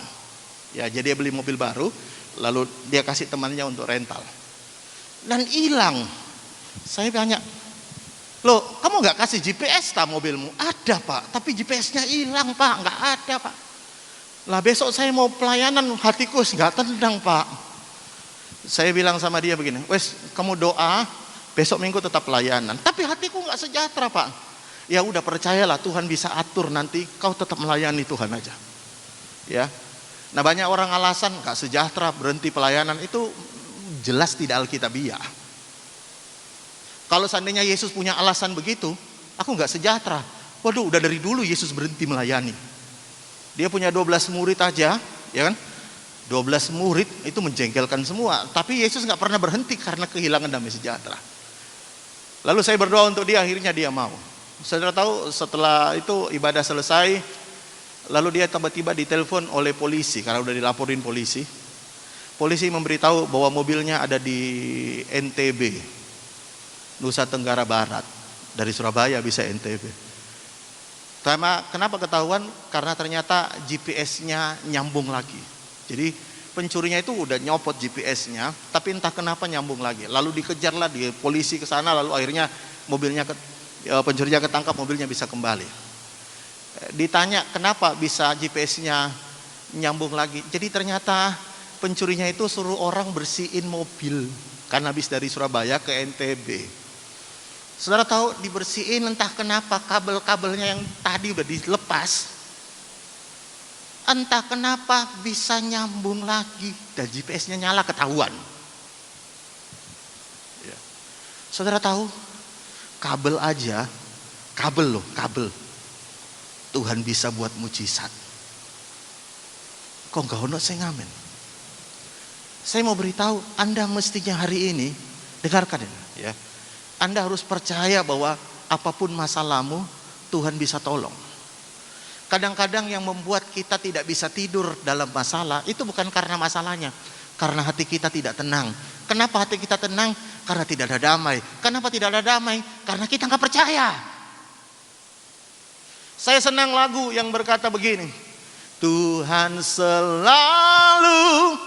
[SPEAKER 2] Ya, jadi dia beli mobil baru, lalu dia kasih temannya untuk rental. Dan hilang. Saya tanya, loh kamu nggak kasih GPS tak mobilmu? Ada Pak, tapi GPS-nya hilang Pak, nggak ada Pak. Lah besok saya mau pelayanan, hatiku nggak tenang Pak. Saya bilang sama dia begini, wes kamu doa, besok Minggu tetap pelayanan. Tapi hatiku nggak sejahtera Pak. Ya udah percayalah Tuhan bisa atur, nanti kau tetap melayani Tuhan aja. Ya. Nah banyak orang alasan nggak sejahtera berhenti pelayanan, itu jelas tidak alkitabiah. Kalau seandainya Yesus punya alasan begitu, aku nggak sejahtera. Waduh, udah dari dulu Yesus berhenti melayani. Dia punya 12 murid aja, ya kan? 12 murid itu menjengkelkan semua. Tapi Yesus nggak pernah berhenti karena kehilangan damai sejahtera. Lalu saya berdoa untuk dia, akhirnya dia mau. Saudara tahu setelah itu ibadah selesai, lalu dia tiba-tiba ditelepon oleh polisi karena udah dilaporin polisi. Polisi memberitahu bahwa mobilnya ada di NTB, Nusa Tenggara Barat. Dari Surabaya bisa NTB. Kenapa ketahuan? Karena ternyata GPS-nya nyambung lagi. Jadi pencurinya itu udah nyopot GPS-nya, tapi entah kenapa nyambung lagi. Lalu dikejarlah di polisi ke sana, lalu akhirnya pencurinya ketangkap, mobilnya bisa kembali. Ditanya kenapa bisa GPS-nya nyambung lagi. Jadi ternyata pencurinya itu suruh orang bersihin mobil karena habis dari Surabaya ke NTB. Saudara tahu dibersihin entah kenapa kabel-kabelnya yang tadi udah dilepas. Entah kenapa bisa nyambung lagi dan GPS-nya nyala, ketahuan. Ya. Saudara tahu, kabel aja, kabel. Tuhan bisa buat mujizat. Kok nggak ono sing ngamen? Saya mau beritahu, Anda mestinya hari ini dengarkan ya. Anda harus percaya bahwa apapun masalahmu, Tuhan bisa tolong. Kadang-kadang yang membuat kita tidak bisa tidur dalam masalah itu bukan karena masalahnya, karena hati kita tidak tenang. Kenapa hati kita tenang? Karena tidak ada damai. Kenapa tidak ada damai? Karena kita nggak percaya. Saya senang lagu yang berkata begini, Tuhan selalu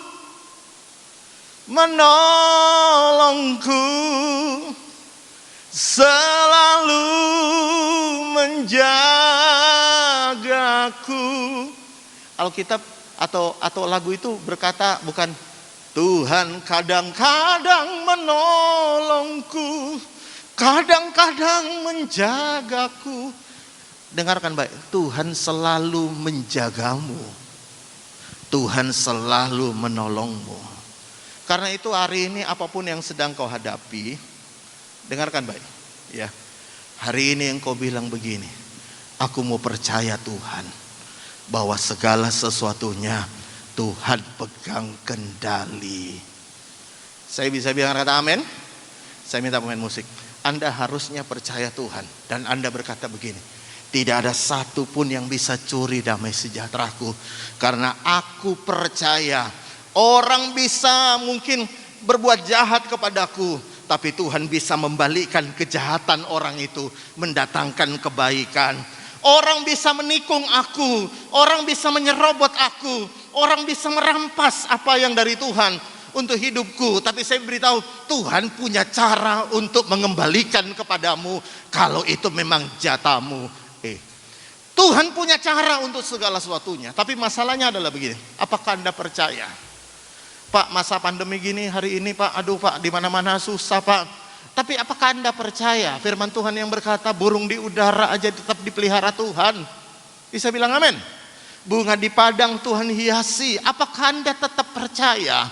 [SPEAKER 2] menolongku, selalu menjagaku. Alkitab atau lagu itu berkata bukan Tuhan kadang-kadang menolongku, kadang-kadang menjagaku. Dengarkan baik, Tuhan selalu menjagamu, Tuhan selalu menolongmu. Karena itu hari ini apapun yang sedang kau hadapi, dengarkan baik ya. Hari ini engkau bilang begini, aku mau percaya Tuhan bahwa segala sesuatunya Tuhan pegang kendali. Saya bisa bilang kata amin? Saya minta pemain musik. Anda harusnya percaya Tuhan dan Anda berkata begini, tidak ada satu pun yang bisa curi damai sejahteraku, karena aku percaya. Orang bisa mungkin berbuat jahat kepadaku, tapi Tuhan bisa membalikkan kejahatan orang itu mendatangkan kebaikan. Orang bisa menikung aku, orang bisa menyerobot aku, orang bisa merampas apa yang dari Tuhan untuk hidupku. Tapi saya beritahu, Tuhan punya cara untuk mengembalikan kepadamu kalau itu memang jatahmu. Tuhan punya cara untuk segala sesuatunya. Tapi masalahnya adalah begini, apakah Anda percaya? Pak, masa pandemi gini hari ini Pak, aduh Pak, di mana-mana susah Pak. Tapi apakah Anda percaya firman Tuhan yang berkata burung di udara aja tetap dipelihara Tuhan? Bisa bilang amin? Bunga di padang Tuhan hiasi. Apakah Anda tetap percaya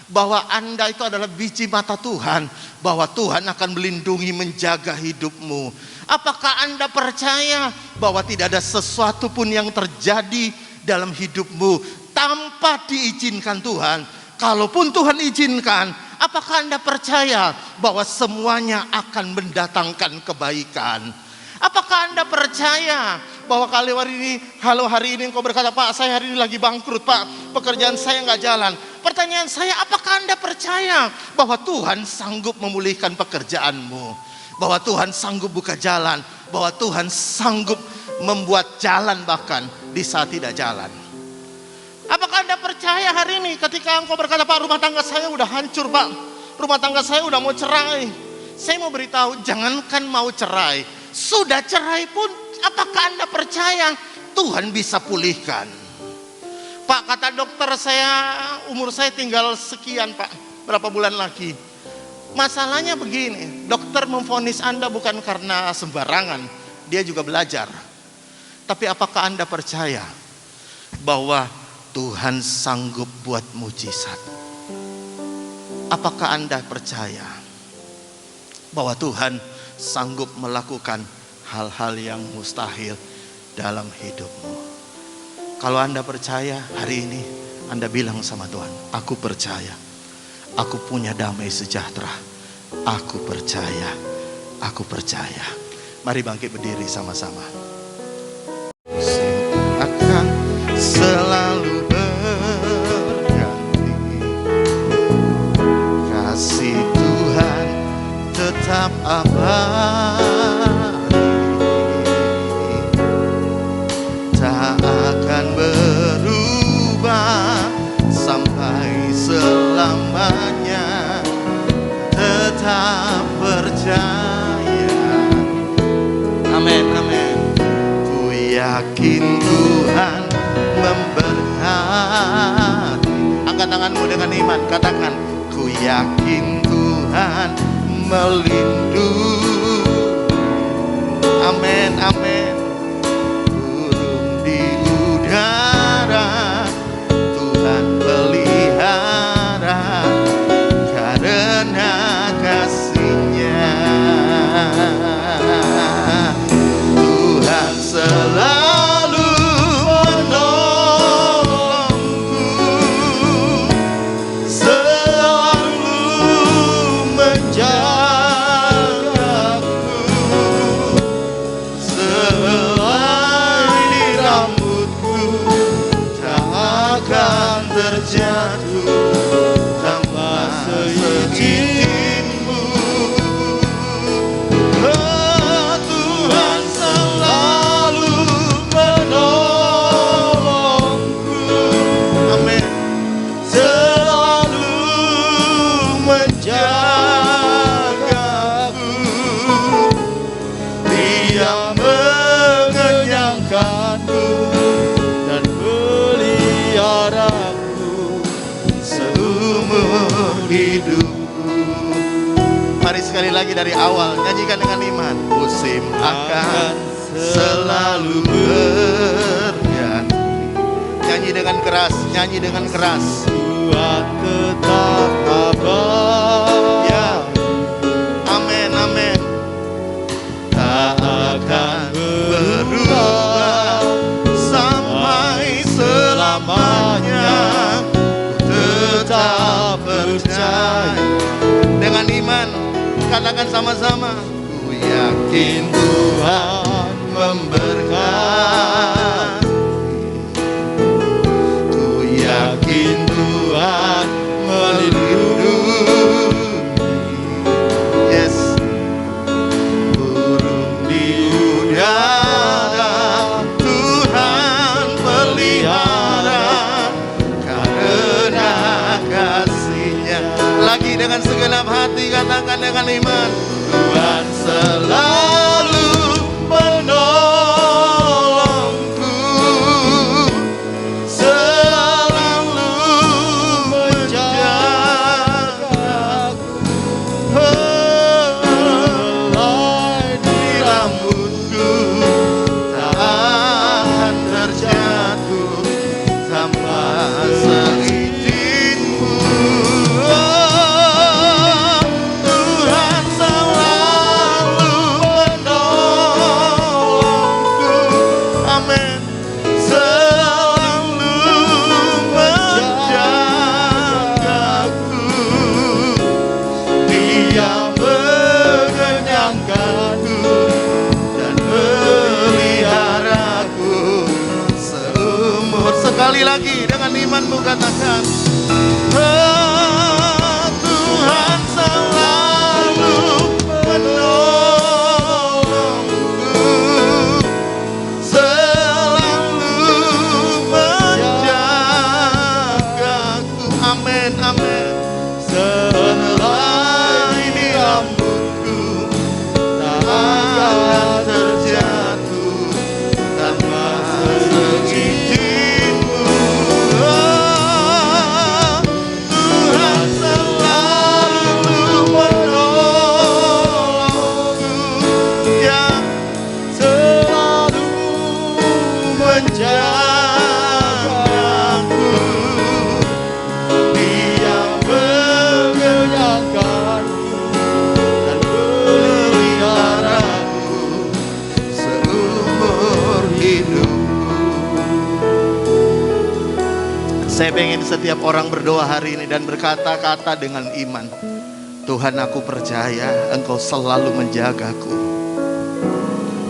[SPEAKER 2] bahwa Anda itu adalah biji mata Tuhan, bahwa Tuhan akan melindungi, menjaga hidupmu? Apakah Anda percaya bahwa tidak ada sesuatu pun yang terjadi dalam hidupmu tanpa diizinkan Tuhan? Kalaupun Tuhan izinkan, apakah Anda percaya bahwa semuanya akan mendatangkan kebaikan? Apakah Anda percaya bahwa hari ini engkau berkata, Pak, saya hari ini lagi bangkrut Pak, pekerjaan saya nggak jalan. Pertanyaan saya, apakah Anda percaya bahwa Tuhan sanggup memulihkan pekerjaanmu? Bahwa Tuhan sanggup buka jalan, bahwa Tuhan sanggup membuat jalan bahkan di saat tidak jalan. Apakah Anda percaya hari ini ketika engkau berkata, Pak, rumah tangga saya udah hancur Pak, rumah tangga saya udah mau cerai. Saya mau beritahu, jangankan mau cerai, sudah cerai pun apakah Anda percaya Tuhan bisa pulihkan? Pak, kata dokter saya, umur saya tinggal sekian Pak, berapa bulan lagi. Masalahnya begini, dokter memvonis Anda bukan karena sembarangan, dia juga belajar. Tapi apakah Anda percaya bahwa Tuhan sanggup buat mujizat? Apakah Anda percaya bahwa Tuhan sanggup melakukan hal-hal yang mustahil dalam hidupmu? Kalau Anda percaya, hari ini Anda bilang sama Tuhan, aku percaya, aku punya damai sejahtera. Aku percaya, aku percaya. Mari bangkit berdiri sama-sama. Akan selalu berganti, kasih Tuhan tetap abadi, tak akan berubah sampai selamanya. Tetap percaya, amin, amin. Ku yakin Tuhan memberkati. Angkat tanganmu dengan iman, katakan, ku yakin Tuhan melindungi. Amin, amin. Burung di udara Tuhan pelihara karena kasih-Nya. Tuhan selalu menolongku, selalu menjagaku. Selai di rambutku tak akan terjatuh tanpa seizinmu. Oh, Tuhan selalu menolongku, amin. Selalu menjagaku, Dia mengenyangkanku dan peliharaku seumur hidupku. Mari sekali lagi dari awal, nyanyikan dengan iman. Musim akan selalu berganti. Nyanyi dengan keras, nyanyi dengan keras. Tuhan tetap abadi. Ya, amin, amin. Tak akan berubah sampai selamanya. Tetap percaya. Dengan iman, katakan sama-sama. Ku yakin Tuhan memberkati. Ku yakin Tuhan melindungi. segenap hati katakan dengan iman. Tuhan selalu menolongku, selalu menjagaku. Helai di rambutku, tak akan terjatuh tanpa seizinmu. Tuhan selalu menolongku, amin. Selalu menjagaku, Dia mengenyangkanku dan meliharaku seumur. Sekali lagi dengan imanmu katakan, Tuhan selalu menolongku, selalu menjagaku, amin, amin. Sehelai di rambutku, tak akan terjatuh tanpa seizinmu. Tuhan selalu menolongku, ya, selalu menjagaku. Dia mengenyangkanku dan meliharaku seumur hidupku. Saya pengen setiap orang berdoa hari ini dan berkata-kata dengan iman. Tuhan, aku percaya Engkau selalu menjagaku.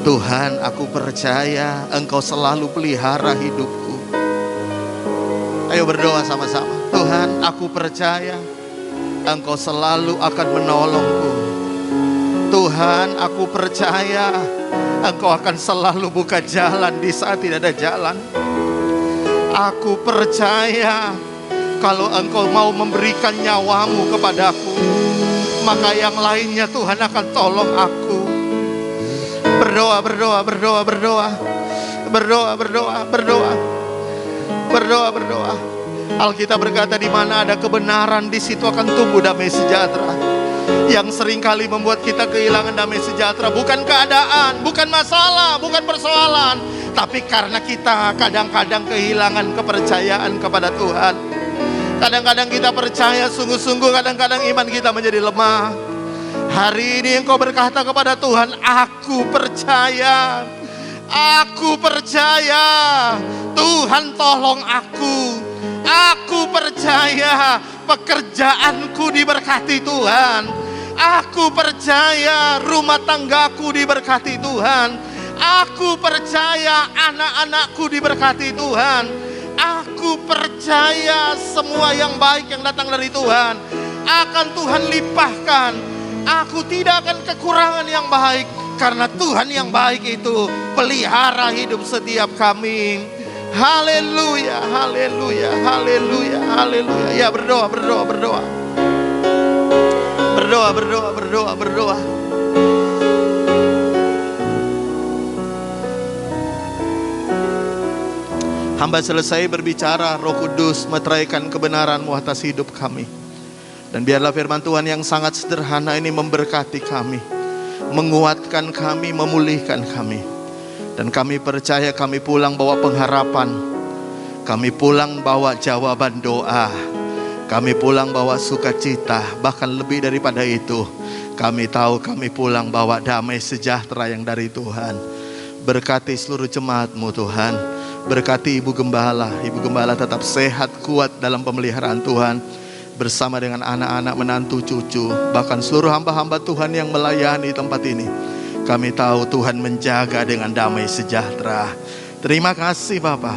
[SPEAKER 2] Tuhan, aku percaya Engkau selalu pelihara hidupku. Ayo berdoa sama-sama. Tuhan, aku percaya Engkau selalu akan menolongku. Tuhan, aku percaya Engkau akan selalu buka jalan di saat tidak ada jalan. Aku percaya kalau Engkau mau memberikan nyawamu kepadaku, maka yang lainnya Tuhan akan tolong aku. Berdoa, berdoa, berdoa, berdoa. Berdoa, berdoa, berdoa. Berdoa, berdoa. Alkitab berkata di mana ada kebenaran, di situ akan tumbuh damai sejahtera. Yang seringkali membuat kita kehilangan damai sejahtera bukan keadaan, bukan masalah, bukan persoalan, tapi karena kita kadang-kadang kehilangan kepercayaan kepada Tuhan. Kadang-kadang kita percaya sungguh-sungguh, kadang-kadang iman kita menjadi lemah. Hari ini Engkau berkata kepada Tuhan, aku percaya, aku percaya, Tuhan tolong aku. Aku percaya pekerjaanku diberkati Tuhan. Aku percaya rumah tanggaku diberkati Tuhan. Aku percaya anak-anakku diberkati Tuhan. Aku percaya semua yang baik yang datang dari Tuhan akan Tuhan limpahkan. Aku tidak akan kekurangan yang baik, karena Tuhan yang baik itu pelihara hidup setiap kami. Haleluya, haleluya, haleluya, haleluya. Ya, berdoa, berdoa, berdoa. Berdoa, berdoa, berdoa, berdoa. Hamba selesai berbicara, Roh Kudus meteraikan kebenaran-Mu atas hidup kami. Dan biarlah firman Tuhan yang sangat sederhana ini memberkati kami, menguatkan kami, memulihkan kami. Dan kami percaya kami pulang bawa pengharapan, kami pulang bawa jawaban doa, kami pulang bawa sukacita. Bahkan lebih daripada itu, kami tahu kami pulang bawa damai sejahtera yang dari Tuhan. Berkati seluruh jemaat-Mu Tuhan. Berkati Ibu Gembala. Ibu Gembala tetap sehat, kuat dalam pemeliharaan Tuhan, bersama dengan anak-anak, menantu, cucu, bahkan seluruh hamba-hamba Tuhan yang melayani tempat ini. Kami tahu Tuhan menjaga dengan damai sejahtera. Terima kasih Bapa.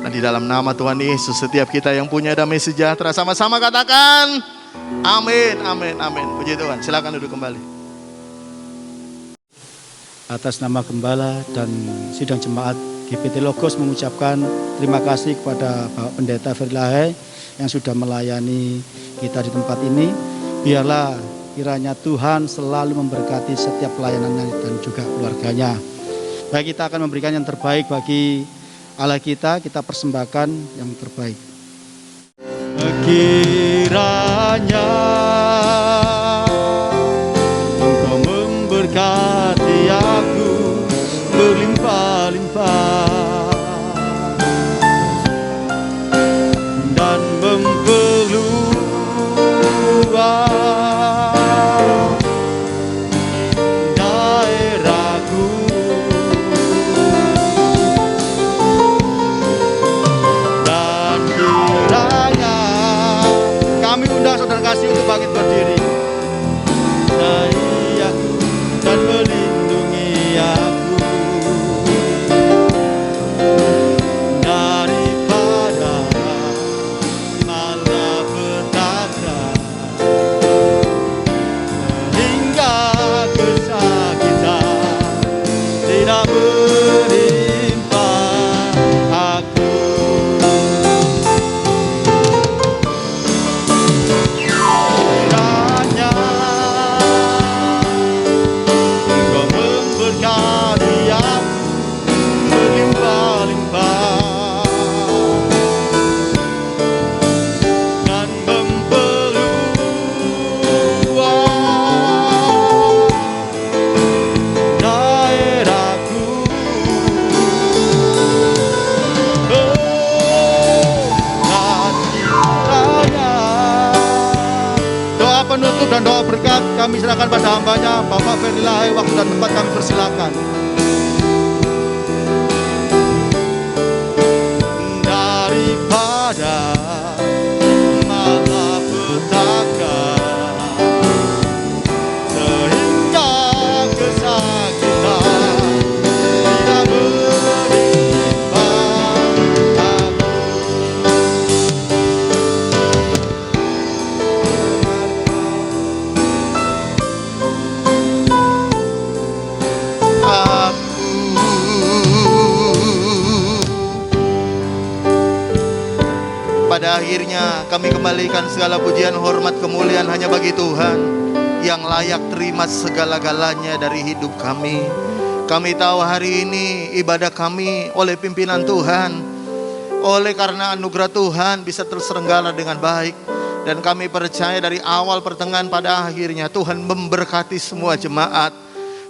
[SPEAKER 2] Dan di dalam nama Tuhan Yesus, setiap kita yang punya damai sejahtera, sama-sama katakan amin, amin, amin. Puji Tuhan. Silakan duduk kembali.
[SPEAKER 3] Atas nama Gembala dan sidang jemaat GPT Logos mengucapkan terima kasih kepada Bapak Pendeta Firlahe yang sudah melayani kita di tempat ini. Biarlah kiranya Tuhan selalu memberkati setiap pelayanannya dan juga keluarganya. Baik, kita akan memberikan yang terbaik bagi Allah kita persembahkan yang terbaik. Kiranya Engkau memberkati aku berlimpah-limpah dan memperluas daerahku, dan kiranya kami undang saudara kasih untuk bangkit berdiri. Menyertai aku dan melindungi aku daripada malapetaka hingga kesakitan tidak menimpa aku. Kiranya Engkau memberkati aku berlimpah-limpah dan memperluas daerahku. Oh, dan kiranya doa penutup dan doa berkat kami serahkan pada hambanya Bapak Fernilai. Waktu dan tempat kami persilakan. Daripada malapetaka sehingga kesakitan tidak menimpa aku.
[SPEAKER 2] Pada akhirnya kami kembalikan segala pujian, hormat, kemuliaan hanya bagi Tuhan yang layak terima segala-galanya dari hidup kami. Kami tahu hari ini ibadah kami oleh pimpinan Tuhan, oleh karena anugerah Tuhan bisa terselenggara dengan baik. Dan kami percaya dari awal pertengahan pada akhirnya Tuhan memberkati semua jemaat.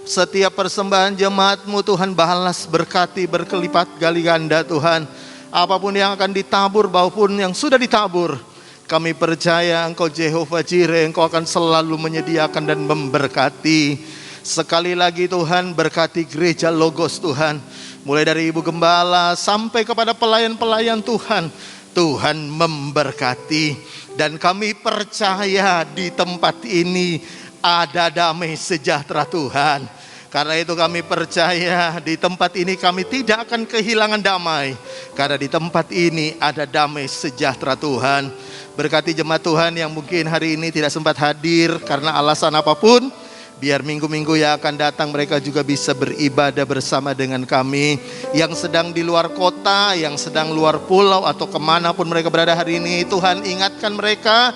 [SPEAKER 2] Setiap persembahan jemaat-Mu Tuhan balas, berkati, berkelipat gali ganda Tuhan. Apapun yang akan ditabur maupun yang sudah ditabur, kami percaya Engkau Jehovah Jireh, Engkau akan selalu menyediakan dan memberkati. Sekali lagi Tuhan, berkati gereja Logos Tuhan, mulai dari Ibu Gembala sampai kepada pelayan-pelayan Tuhan. Tuhan memberkati, dan kami percaya di tempat ini ada damai sejahtera Tuhan. Karena itu kami percaya di tempat ini kami tidak akan kehilangan damai, karena di tempat ini ada damai sejahtera Tuhan. Berkati jemaat Tuhan yang mungkin hari ini tidak sempat hadir karena alasan apapun, biar minggu-minggu yang akan datang mereka juga bisa beribadah bersama dengan kami. Yang sedang di luar kota, yang sedang luar pulau atau kemanapun mereka berada hari ini, Tuhan ingatkan mereka,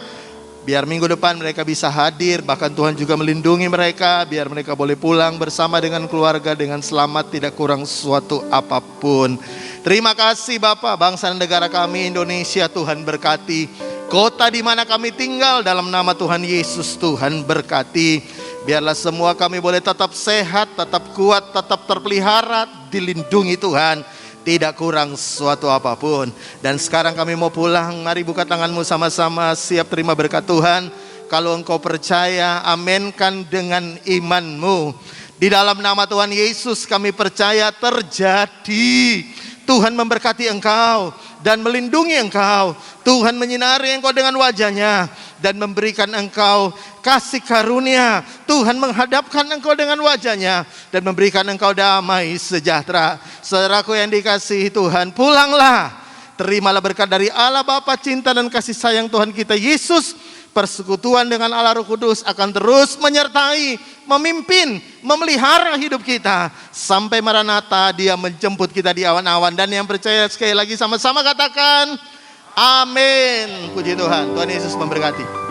[SPEAKER 2] biar minggu depan mereka bisa hadir. Bahkan Tuhan juga melindungi mereka, biar mereka boleh pulang bersama dengan keluarga dengan selamat, tidak kurang sesuatu apapun. Terima kasih Bapak, bangsa dan negara kami Indonesia Tuhan berkati. Kota di mana kami tinggal dalam nama Tuhan Yesus Tuhan berkati. Biarlah semua kami boleh tetap sehat, tetap kuat, tetap terpelihara, dilindungi Tuhan, tidak kurang sesuatu apapun. Dan sekarang kami mau pulang, mari buka tanganmu sama-sama, siap terima berkat Tuhan. Kalau engkau percaya, amenkan dengan imanmu. Di dalam nama Tuhan Yesus kami percaya terjadi. Tuhan memberkati engkau dan melindungi engkau. Tuhan menyinari engkau dengan wajahnya dan memberikan engkau kasih karunia. Tuhan menghadapkan engkau dengan wajahnya dan memberikan engkau damai sejahtera. Saudaraku yang dikasihi Tuhan, pulanglah. Terimalah berkat dari Allah Bapa cinta dan kasih sayang Tuhan kita Yesus. Persekutuan dengan Allah Roh Kudus akan terus menyertai, memimpin, memelihara hidup kita sampai Maranatha Dia menjemput kita di awan-awan. Dan yang percaya sekali lagi sama-sama katakan amin. Puji Tuhan, Tuhan Yesus memberkati.